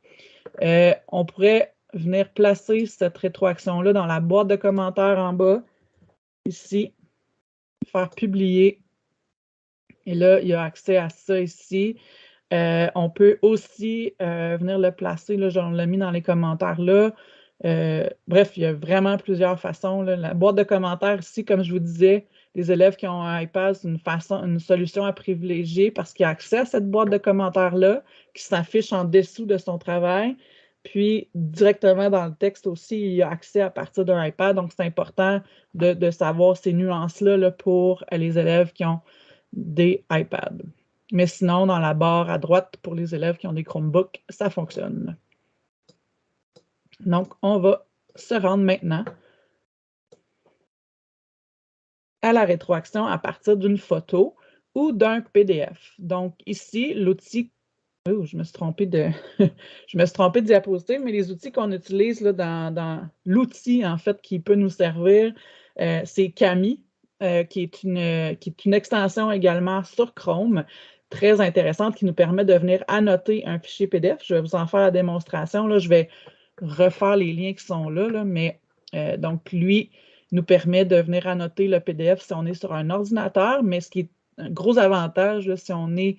On pourrait venir placer cette rétroaction-là dans la boîte de commentaires en bas, ici, faire publier. Et là, il y a accès à ça ici. On peut aussi venir le placer, là, on l'a mis dans les commentaires là. Bref, il y a vraiment plusieurs façons, là. La boîte de commentaires ici, comme je vous disais, les élèves qui ont un iPad, c'est une solution à privilégier parce qu'il y a accès à cette boîte de commentaires-là qui s'affiche en dessous de son travail. Puis, directement dans le texte aussi, il y a accès à partir d'un iPad. Donc, c'est important de savoir ces nuances-là là, pour les élèves qui ont des iPads. Mais sinon, dans la barre à droite, pour les élèves qui ont des Chromebooks, ça fonctionne. Donc, on va se rendre maintenant à la rétroaction à partir d'une photo ou d'un PDF. Donc, ici, l'outil... Oh, je me suis trompée de... je me suis trompée de diapositive, mais les outils qu'on utilise là, dans l'outil, en fait, qui peut nous servir, c'est Kami, qui est une extension également sur Chrome, très intéressante, qui nous permet de venir annoter un fichier PDF. Je vais vous en faire la démonstration. Là, je vais refaire les liens qui sont là, mais donc, lui nous permet de venir annoter le PDF si on est sur un ordinateur, mais ce qui est un gros avantage, là, si on est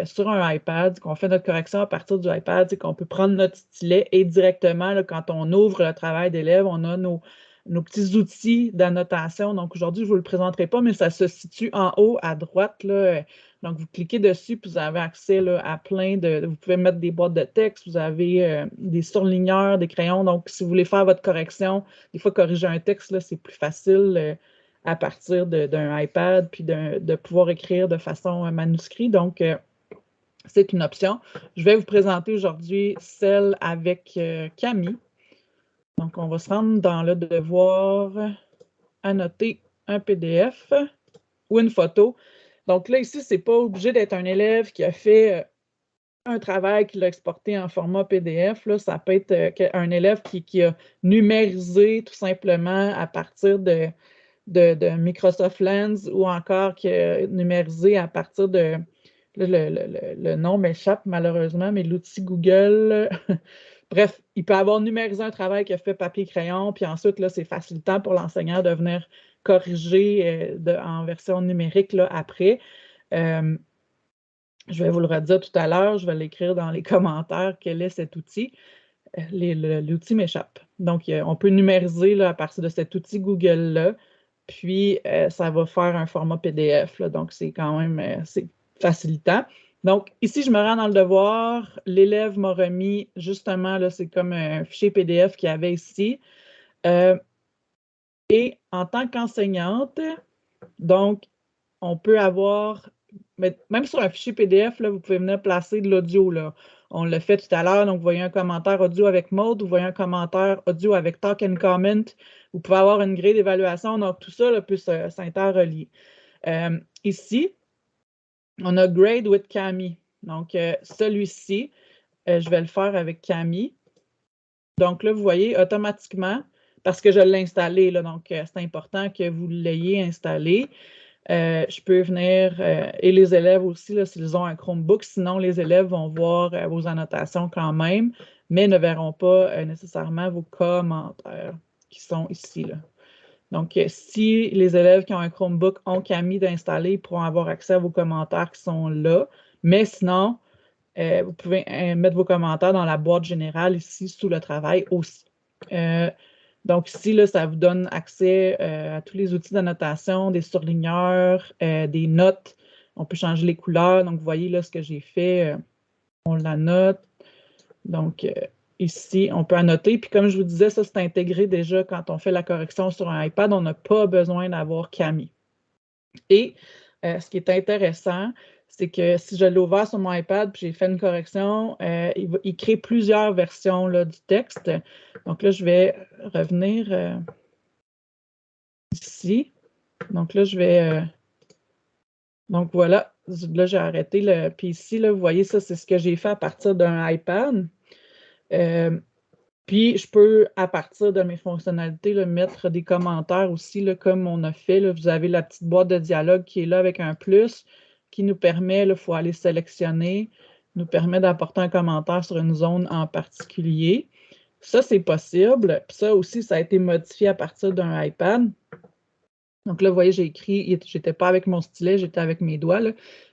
sur un iPad, qu'on fait notre correction à partir du iPad, c'est qu'on peut prendre notre stylet et directement, là, quand on ouvre le travail d'élève, on a nos petits outils d'annotation. Donc, aujourd'hui, je ne vous le présenterai pas, mais ça se situe en haut à droite, là. Donc, vous cliquez dessus, puis vous avez accès là, à plein de... Vous pouvez mettre des boîtes de texte, vous avez des surligneurs, des crayons. Donc, si vous voulez faire votre correction, des fois, corriger un texte, c'est plus facile à partir d'un iPad, puis de pouvoir écrire de façon manuscrite. Donc, c'est une option. Je vais vous présenter aujourd'hui celle avec Kami. Donc, on va se rendre dans le devoir annoter un PDF ou une photo. Donc là, ici, ce n'est pas obligé d'être un élève qui a fait un travail, qui l'a exporté en format PDF. Là, ça peut être un élève qui a numérisé tout simplement à partir de Microsoft Lens ou encore qui a numérisé à partir de... Le nom m'échappe malheureusement, mais l'outil Google... Bref, il peut avoir numérisé un travail qu'il a fait papier-crayon, puis ensuite, là, c'est facilitant pour l'enseignant de venir corriger en version numérique là, après. Je vais vous le redire tout à l'heure, je vais l'écrire dans les commentaires quel est cet outil. L'outil m'échappe. Donc, on peut numériser là, à partir de cet outil Google-là, puis ça va faire un format PDF. Là, donc, c'est quand même c'est facilitant. Donc, ici, je me rends dans le devoir. L'élève m'a remis, justement, là, c'est comme un fichier PDF qu'il y avait ici. Et en tant qu'enseignante, donc, on peut avoir, même sur un fichier PDF, là, vous pouvez venir placer de l'audio. On l'a fait tout à l'heure, donc vous voyez un commentaire audio avec Maude, vous voyez un commentaire audio avec Talk and Comment. Vous pouvez avoir une grille d'évaluation, donc tout ça là, peut s'interrelier. Ici, on a Grade with Kami. Donc, celui-ci, je vais le faire avec Kami. Donc là, vous voyez, automatiquement, parce que je l'ai installé, là, donc c'est important que vous l'ayez installé. Je peux venir, et les élèves aussi, s'ils ont un Chromebook, sinon les élèves vont voir vos annotations quand même, mais ne verront pas nécessairement vos commentaires qui sont ici. Là. Donc, si les élèves qui ont un Chromebook ont Kami d'installer, ils pourront avoir accès à vos commentaires qui sont là. Mais sinon, vous pouvez mettre vos commentaires dans la boîte générale ici, sous le travail aussi. Donc ici, là, ça vous donne accès à tous les outils d'annotation, des surligneurs, des notes. On peut changer les couleurs. Donc, vous voyez là ce que j'ai fait. On l'annote. Donc, ici, on peut annoter. Puis comme je vous disais, ça, c'est intégré déjà quand on fait la correction sur un iPad. On n'a pas besoin d'avoir Camille. Et ce qui est intéressant, c'est que si je l'ai ouvert sur mon iPad puis j'ai fait une correction, il crée plusieurs versions là, du texte. Donc là, je vais revenir ici. Donc là, je vais... donc voilà, là, j'ai arrêté. Puis ici, là, vous voyez, ça, c'est ce que j'ai fait à partir d'un iPad. Puis, je peux, à partir de mes fonctionnalités, là, mettre des commentaires aussi, là, comme on a fait. Là, vous avez la petite boîte de dialogue qui est là avec un plus qui nous permet, il faut aller sélectionner, nous permet d'apporter un commentaire sur une zone en particulier. Ça, c'est possible. Puis ça aussi, ça a été modifié à partir d'un iPad. Donc là, vous voyez, j'ai écrit, je n'étais pas avec mon stylet, j'étais avec mes doigts. Là.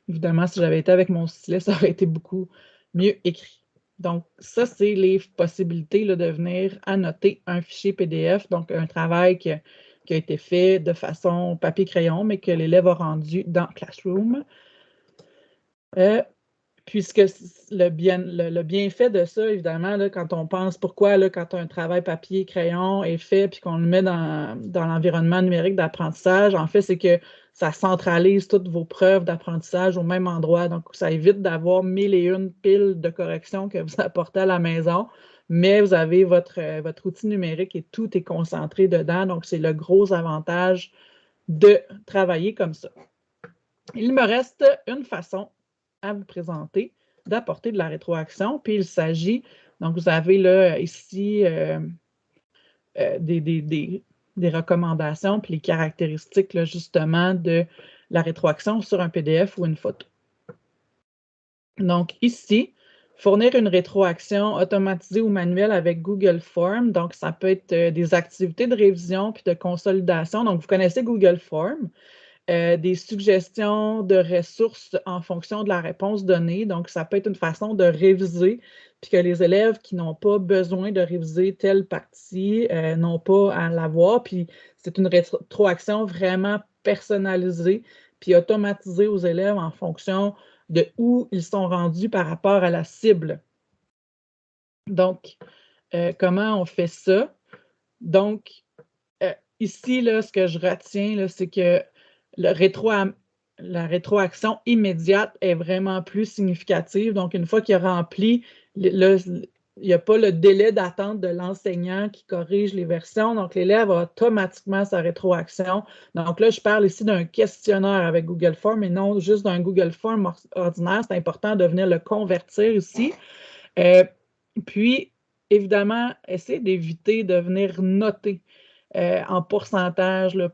Évidemment, si j'avais été avec mon stylet, ça aurait été beaucoup mieux écrit. Donc, ça, c'est les possibilités là, de venir annoter un fichier PDF, donc un travail qui a été fait de façon papier-crayon, mais que l'élève a rendu dans Classroom. Puisque le bienfait de ça, évidemment, là, quand on pense pourquoi, là, quand un travail papier-crayon est fait puis qu'on le met dans l'environnement numérique d'apprentissage, en fait, c'est que ça centralise toutes vos preuves d'apprentissage au même endroit. Donc, ça évite d'avoir 1001 piles de corrections que vous apportez à la maison, mais vous avez votre outil numérique et tout est concentré dedans. Donc, c'est le gros avantage de travailler comme ça. Il me reste une façon à vous présenter d'apporter de la rétroaction. Puis il s'agit, donc vous avez là ici des recommandations puis les caractéristiques là, justement de la rétroaction sur un PDF ou une photo. Donc ici, fournir une rétroaction automatisée ou manuelle avec Google Forms. Donc ça peut être des activités de révision puis de consolidation. Donc vous connaissez Google Forms. Des suggestions de ressources en fonction de la réponse donnée. Donc, ça peut être une façon de réviser, puis que les élèves qui n'ont pas besoin de réviser telle partie n'ont pas à l'avoir. Puis, c'est une rétroaction vraiment personnalisée, puis automatisée aux élèves en fonction de où ils sont rendus par rapport à la cible. Donc, comment on fait ça? Donc, ici, là, ce que je retiens, c'est que la rétroaction immédiate est vraiment plus significative. Donc, une fois qu'il a rempli, il n'y a pas le délai d'attente de l'enseignant qui corrige les versions. Donc, l'élève a automatiquement sa rétroaction. Donc, là, je parle ici d'un questionnaire avec Google Forms et non juste d'un Google Forms ordinaire. C'est important de venir le convertir ici. Puis, évidemment, essayez d'éviter de venir noter en pourcentage, là,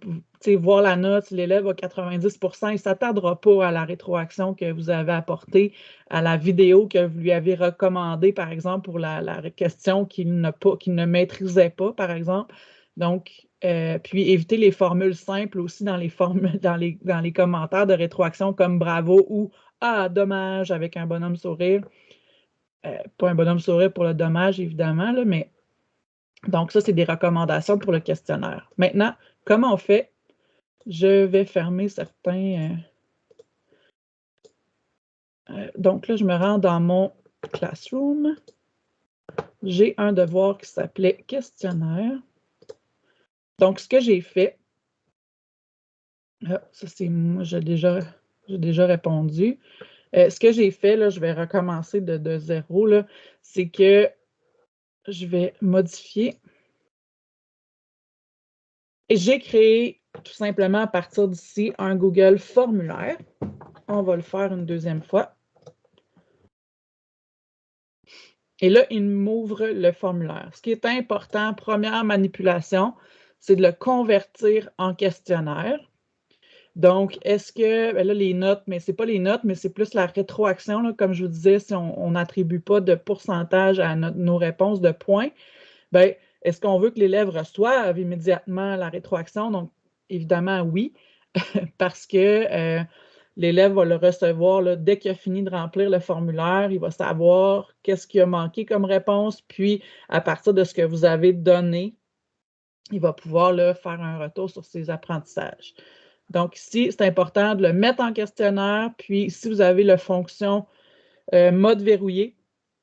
voir la note, si l'élève a 90 il ne s'attardera pas à la rétroaction que vous avez apportée, à la vidéo que vous lui avez recommandée, par exemple, pour la question qu'il ne maîtrisait pas, par exemple. Donc, puis éviter les formules simples aussi dans les commentaires de rétroaction comme bravo ou ah, dommage avec un bonhomme sourire. Pas un bonhomme sourire pour le dommage, évidemment, là, mais donc ça, c'est des recommandations pour le questionnaire. Maintenant, comment on fait? Je vais fermer certains... donc là, je me rends dans mon Classroom. J'ai un devoir qui s'appelait questionnaire. Donc, ce que j'ai fait... ça, c'est moi, j'ai déjà répondu. Ce que j'ai fait, là, je vais recommencer de zéro, c'est que je vais modifier. Et j'ai créé tout simplement à partir d'ici un Google formulaire. On va le faire une deuxième fois. Et là, il m'ouvre le formulaire. Ce qui est important, première manipulation, c'est de le convertir en questionnaire. Donc, est-ce que, là, les notes, mais ce n'est pas les notes, mais c'est plus la rétroaction, là, comme je vous disais, si on n'attribue pas de pourcentage à nos réponses de points, bien, est-ce qu'on veut que l'élève reçoive immédiatement la rétroaction? Donc, évidemment, oui, parce que l'élève va le recevoir là, dès qu'il a fini de remplir le formulaire. Il va savoir qu'est-ce qui a manqué comme réponse. Puis, à partir de ce que vous avez donné, il va pouvoir là, faire un retour sur ses apprentissages. Donc, ici, c'est important de le mettre en questionnaire. Puis, si vous avez la fonction mode verrouillé,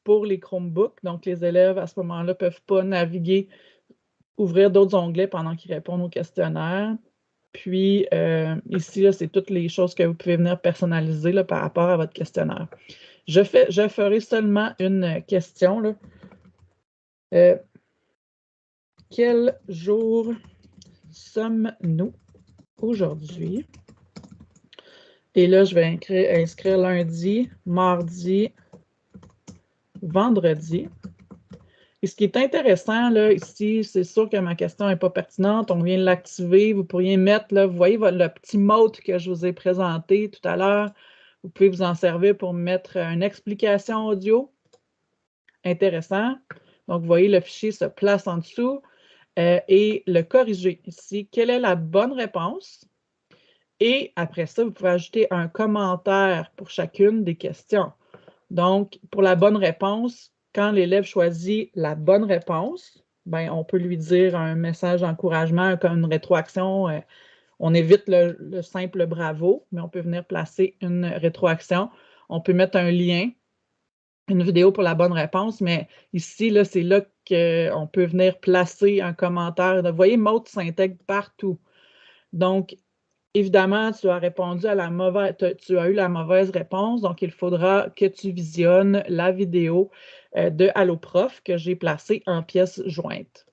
pour les Chromebooks. Donc, les élèves, à ce moment-là, ne peuvent pas naviguer, ouvrir d'autres onglets pendant qu'ils répondent au questionnaire. Puis, ici, c'est toutes les choses que vous pouvez venir personnaliser là, par rapport à votre questionnaire. Je ferai seulement une question. Là. Quel jour sommes-nous aujourd'hui? Et là, je vais inscrire lundi, mardi, vendredi. Et ce qui est intéressant, là, ici, c'est sûr que ma question n'est pas pertinente. On vient de l'activer. Vous pourriez mettre, là, vous voyez le petit mot que je vous ai présenté tout à l'heure. Vous pouvez vous en servir pour mettre une explication audio. Intéressant. Donc, vous voyez, le fichier se place en dessous. Et le corriger ici. Quelle est la bonne réponse? Et après ça, vous pouvez ajouter un commentaire pour chacune des questions. Donc, pour la bonne réponse, quand l'élève choisit la bonne réponse, ben, on peut lui dire un message d'encouragement comme une rétroaction. On évite le simple bravo, mais on peut venir placer une rétroaction. On peut mettre un lien, une vidéo pour la bonne réponse, mais ici, là, c'est là qu'on peut venir placer un commentaire. Vous voyez, Maud s'intègre partout. Donc, évidemment, tu as répondu à tu as eu la mauvaise réponse, donc il faudra que tu visionnes la vidéo de Alloprof que j'ai placée en pièce jointe.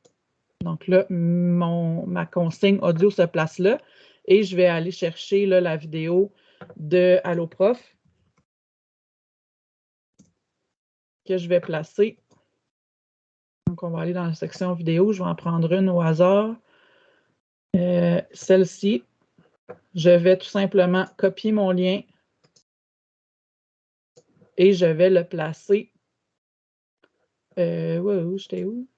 Donc là, ma consigne audio se place là et je vais aller chercher là, la vidéo de Alloprof que je vais placer. Donc, on va aller dans la section vidéo. Je vais en prendre une au hasard. Celle-ci. Je vais tout simplement copier mon lien et je vais le placer. J'étais où?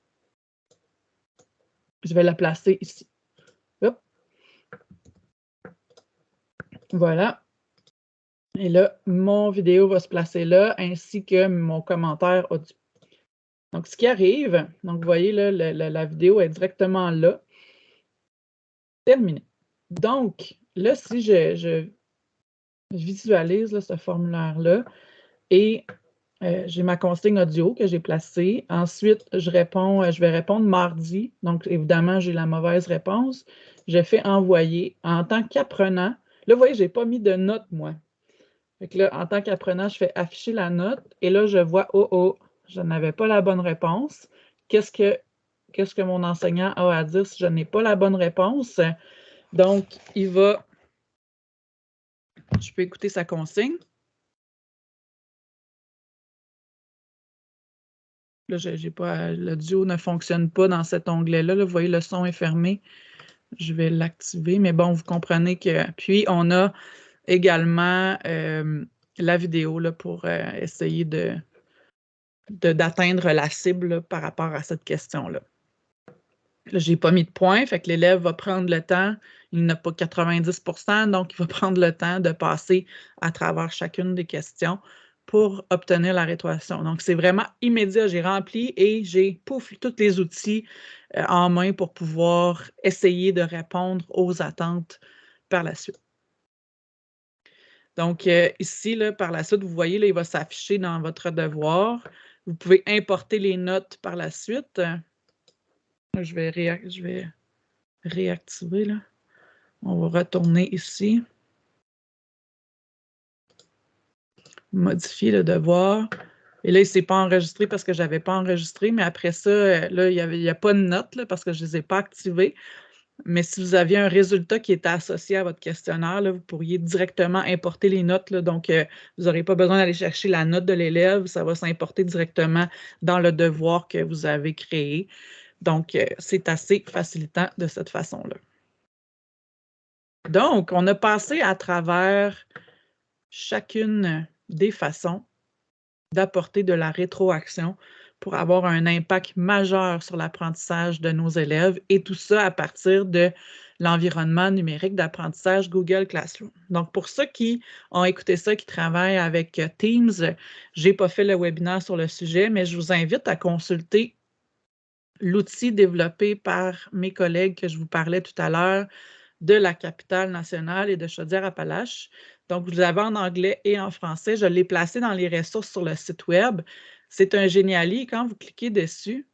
Je vais la placer ici. Hop. Voilà. Et là, mon vidéo va se placer là, ainsi que mon commentaire audio. Donc, ce qui arrive, donc vous voyez, là, la vidéo est directement là. Terminé. Donc, là, si je visualise là, ce formulaire-là et j'ai ma consigne audio que j'ai placée. Ensuite, je vais répondre mardi. Donc, évidemment, j'ai la mauvaise réponse. Je fais envoyer. En tant qu'apprenant, là, vous voyez, je n'ai pas mis de note, moi. Fait que là, en tant qu'apprenant, je fais afficher la note et là, je vois, je n'avais pas la bonne réponse. Qu'est-ce que mon enseignant a à dire si je n'ai pas la bonne réponse? Donc, je peux écouter sa consigne. Là, l'audio ne fonctionne pas dans cet onglet-là. Là, vous voyez, le son est fermé. Je vais l'activer, mais bon, vous comprenez que... Puis, on a également la vidéo là, pour essayer d'atteindre la cible là, par rapport à cette question-là. Là, je n'ai pas mis de point, fait que l'élève va prendre le temps. Il n'a pas 90 %, donc il va prendre le temps de passer à travers chacune des questions pour obtenir la rétroaction. Donc, c'est vraiment immédiat. J'ai rempli et j'ai, tous les outils en main pour pouvoir essayer de répondre aux attentes par la suite. Donc, ici, là, par la suite, vous voyez, là, il va s'afficher dans votre devoir. Vous pouvez importer les notes par la suite. Je vais réactiver, là. On va retourner ici. Modifier le devoir. Et là, il ne s'est pas enregistré parce que je n'avais pas enregistré, mais après ça, là, il n'y a pas de notes là, parce que je ne les ai pas activées. Mais si vous aviez un résultat qui était associé à votre questionnaire, là, vous pourriez directement importer les notes. Là, donc, vous n'aurez pas besoin d'aller chercher la note de l'élève. Ça va s'importer directement dans le devoir que vous avez créé. Donc, c'est assez facilitant de cette façon-là. Donc, on a passé à travers chacune des façons d'apporter de la rétroaction pour avoir un impact majeur sur l'apprentissage de nos élèves et tout ça à partir de l'environnement numérique d'apprentissage Google Classroom. Donc, pour ceux qui ont écouté ça, qui travaillent avec Teams, je n'ai pas fait le webinaire sur le sujet, mais je vous invite à consulter l'outil développé par mes collègues que je vous parlais tout à l'heure de la capitale nationale et de Chaudière-Appalaches. Donc, vous l'avez en anglais et en français. Je l'ai placé dans les ressources sur le site web. C'est un Geniali. Quand vous cliquez dessus,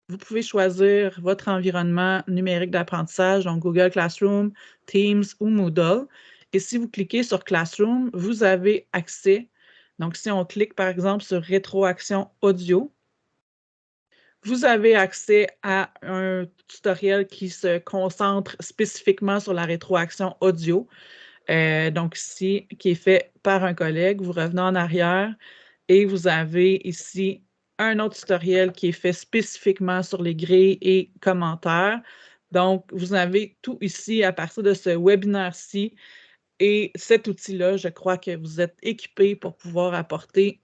vous pouvez choisir votre environnement numérique d'apprentissage, donc Google Classroom, Teams ou Moodle. Et si vous cliquez sur Classroom, vous avez accès. Donc, si on clique par exemple sur Rétroaction audio, vous avez accès à un tutoriel qui se concentre spécifiquement sur la rétroaction audio. Donc ici, qui est fait par un collègue. Vous revenez en arrière et vous avez ici un autre tutoriel qui est fait spécifiquement sur les grilles et commentaires. Donc, vous avez tout ici à partir de ce webinaire-ci. Et cet outil-là, je crois que vous êtes équipé pour pouvoir apporter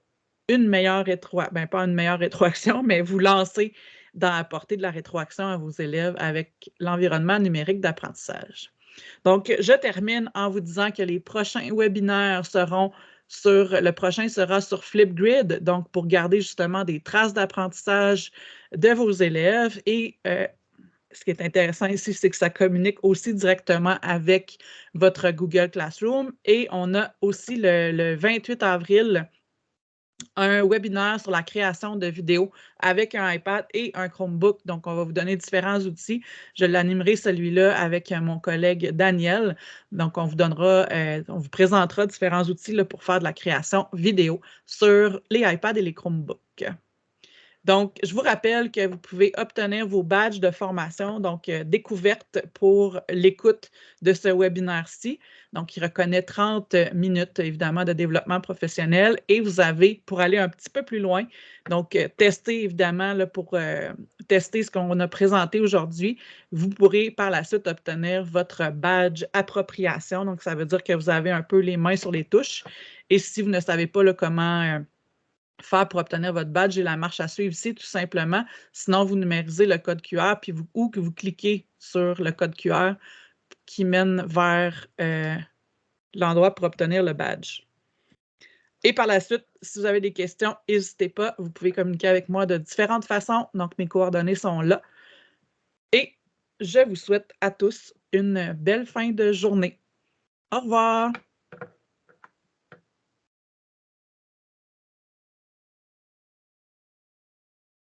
une meilleure ben, pas une meilleure rétroaction, mais vous lancer dans apporter de la rétroaction à vos élèves avec l'environnement numérique d'apprentissage. Donc, je termine en vous disant que les prochains webinaires le prochain sera sur Flipgrid, donc pour garder justement des traces d'apprentissage de vos élèves. Et ce qui est intéressant ici, c'est que ça communique aussi directement avec votre Google Classroom. Et on a aussi le 28 avril un webinaire sur la création de vidéos avec un iPad et un Chromebook. Donc, on va vous donner différents outils. Je l'animerai celui-là avec mon collègue Daniel. Donc, on vous présentera différents outils là, pour faire de la création vidéo sur les iPads et les Chromebooks. Donc, je vous rappelle que vous pouvez obtenir vos badges de formation, donc découverte pour l'écoute de ce webinaire-ci. Donc, il reconnaît 30 minutes, évidemment, de développement professionnel. Et vous avez, pour aller un petit peu plus loin, donc tester, évidemment, là, pour tester ce qu'on a présenté aujourd'hui, vous pourrez par la suite obtenir votre badge appropriation. Donc, ça veut dire que vous avez un peu les mains sur les touches. Et si vous ne savez pas là, comment faire pour obtenir votre badge, j'ai la marche à suivre ici, tout simplement. Sinon, vous numérisez le code QR ou que vous cliquez sur le code QR qui mène vers l'endroit pour obtenir le badge. Et par la suite, si vous avez des questions, n'hésitez pas. Vous pouvez communiquer avec moi de différentes façons. Donc, mes coordonnées sont là. Et je vous souhaite à tous une belle fin de journée. Au revoir!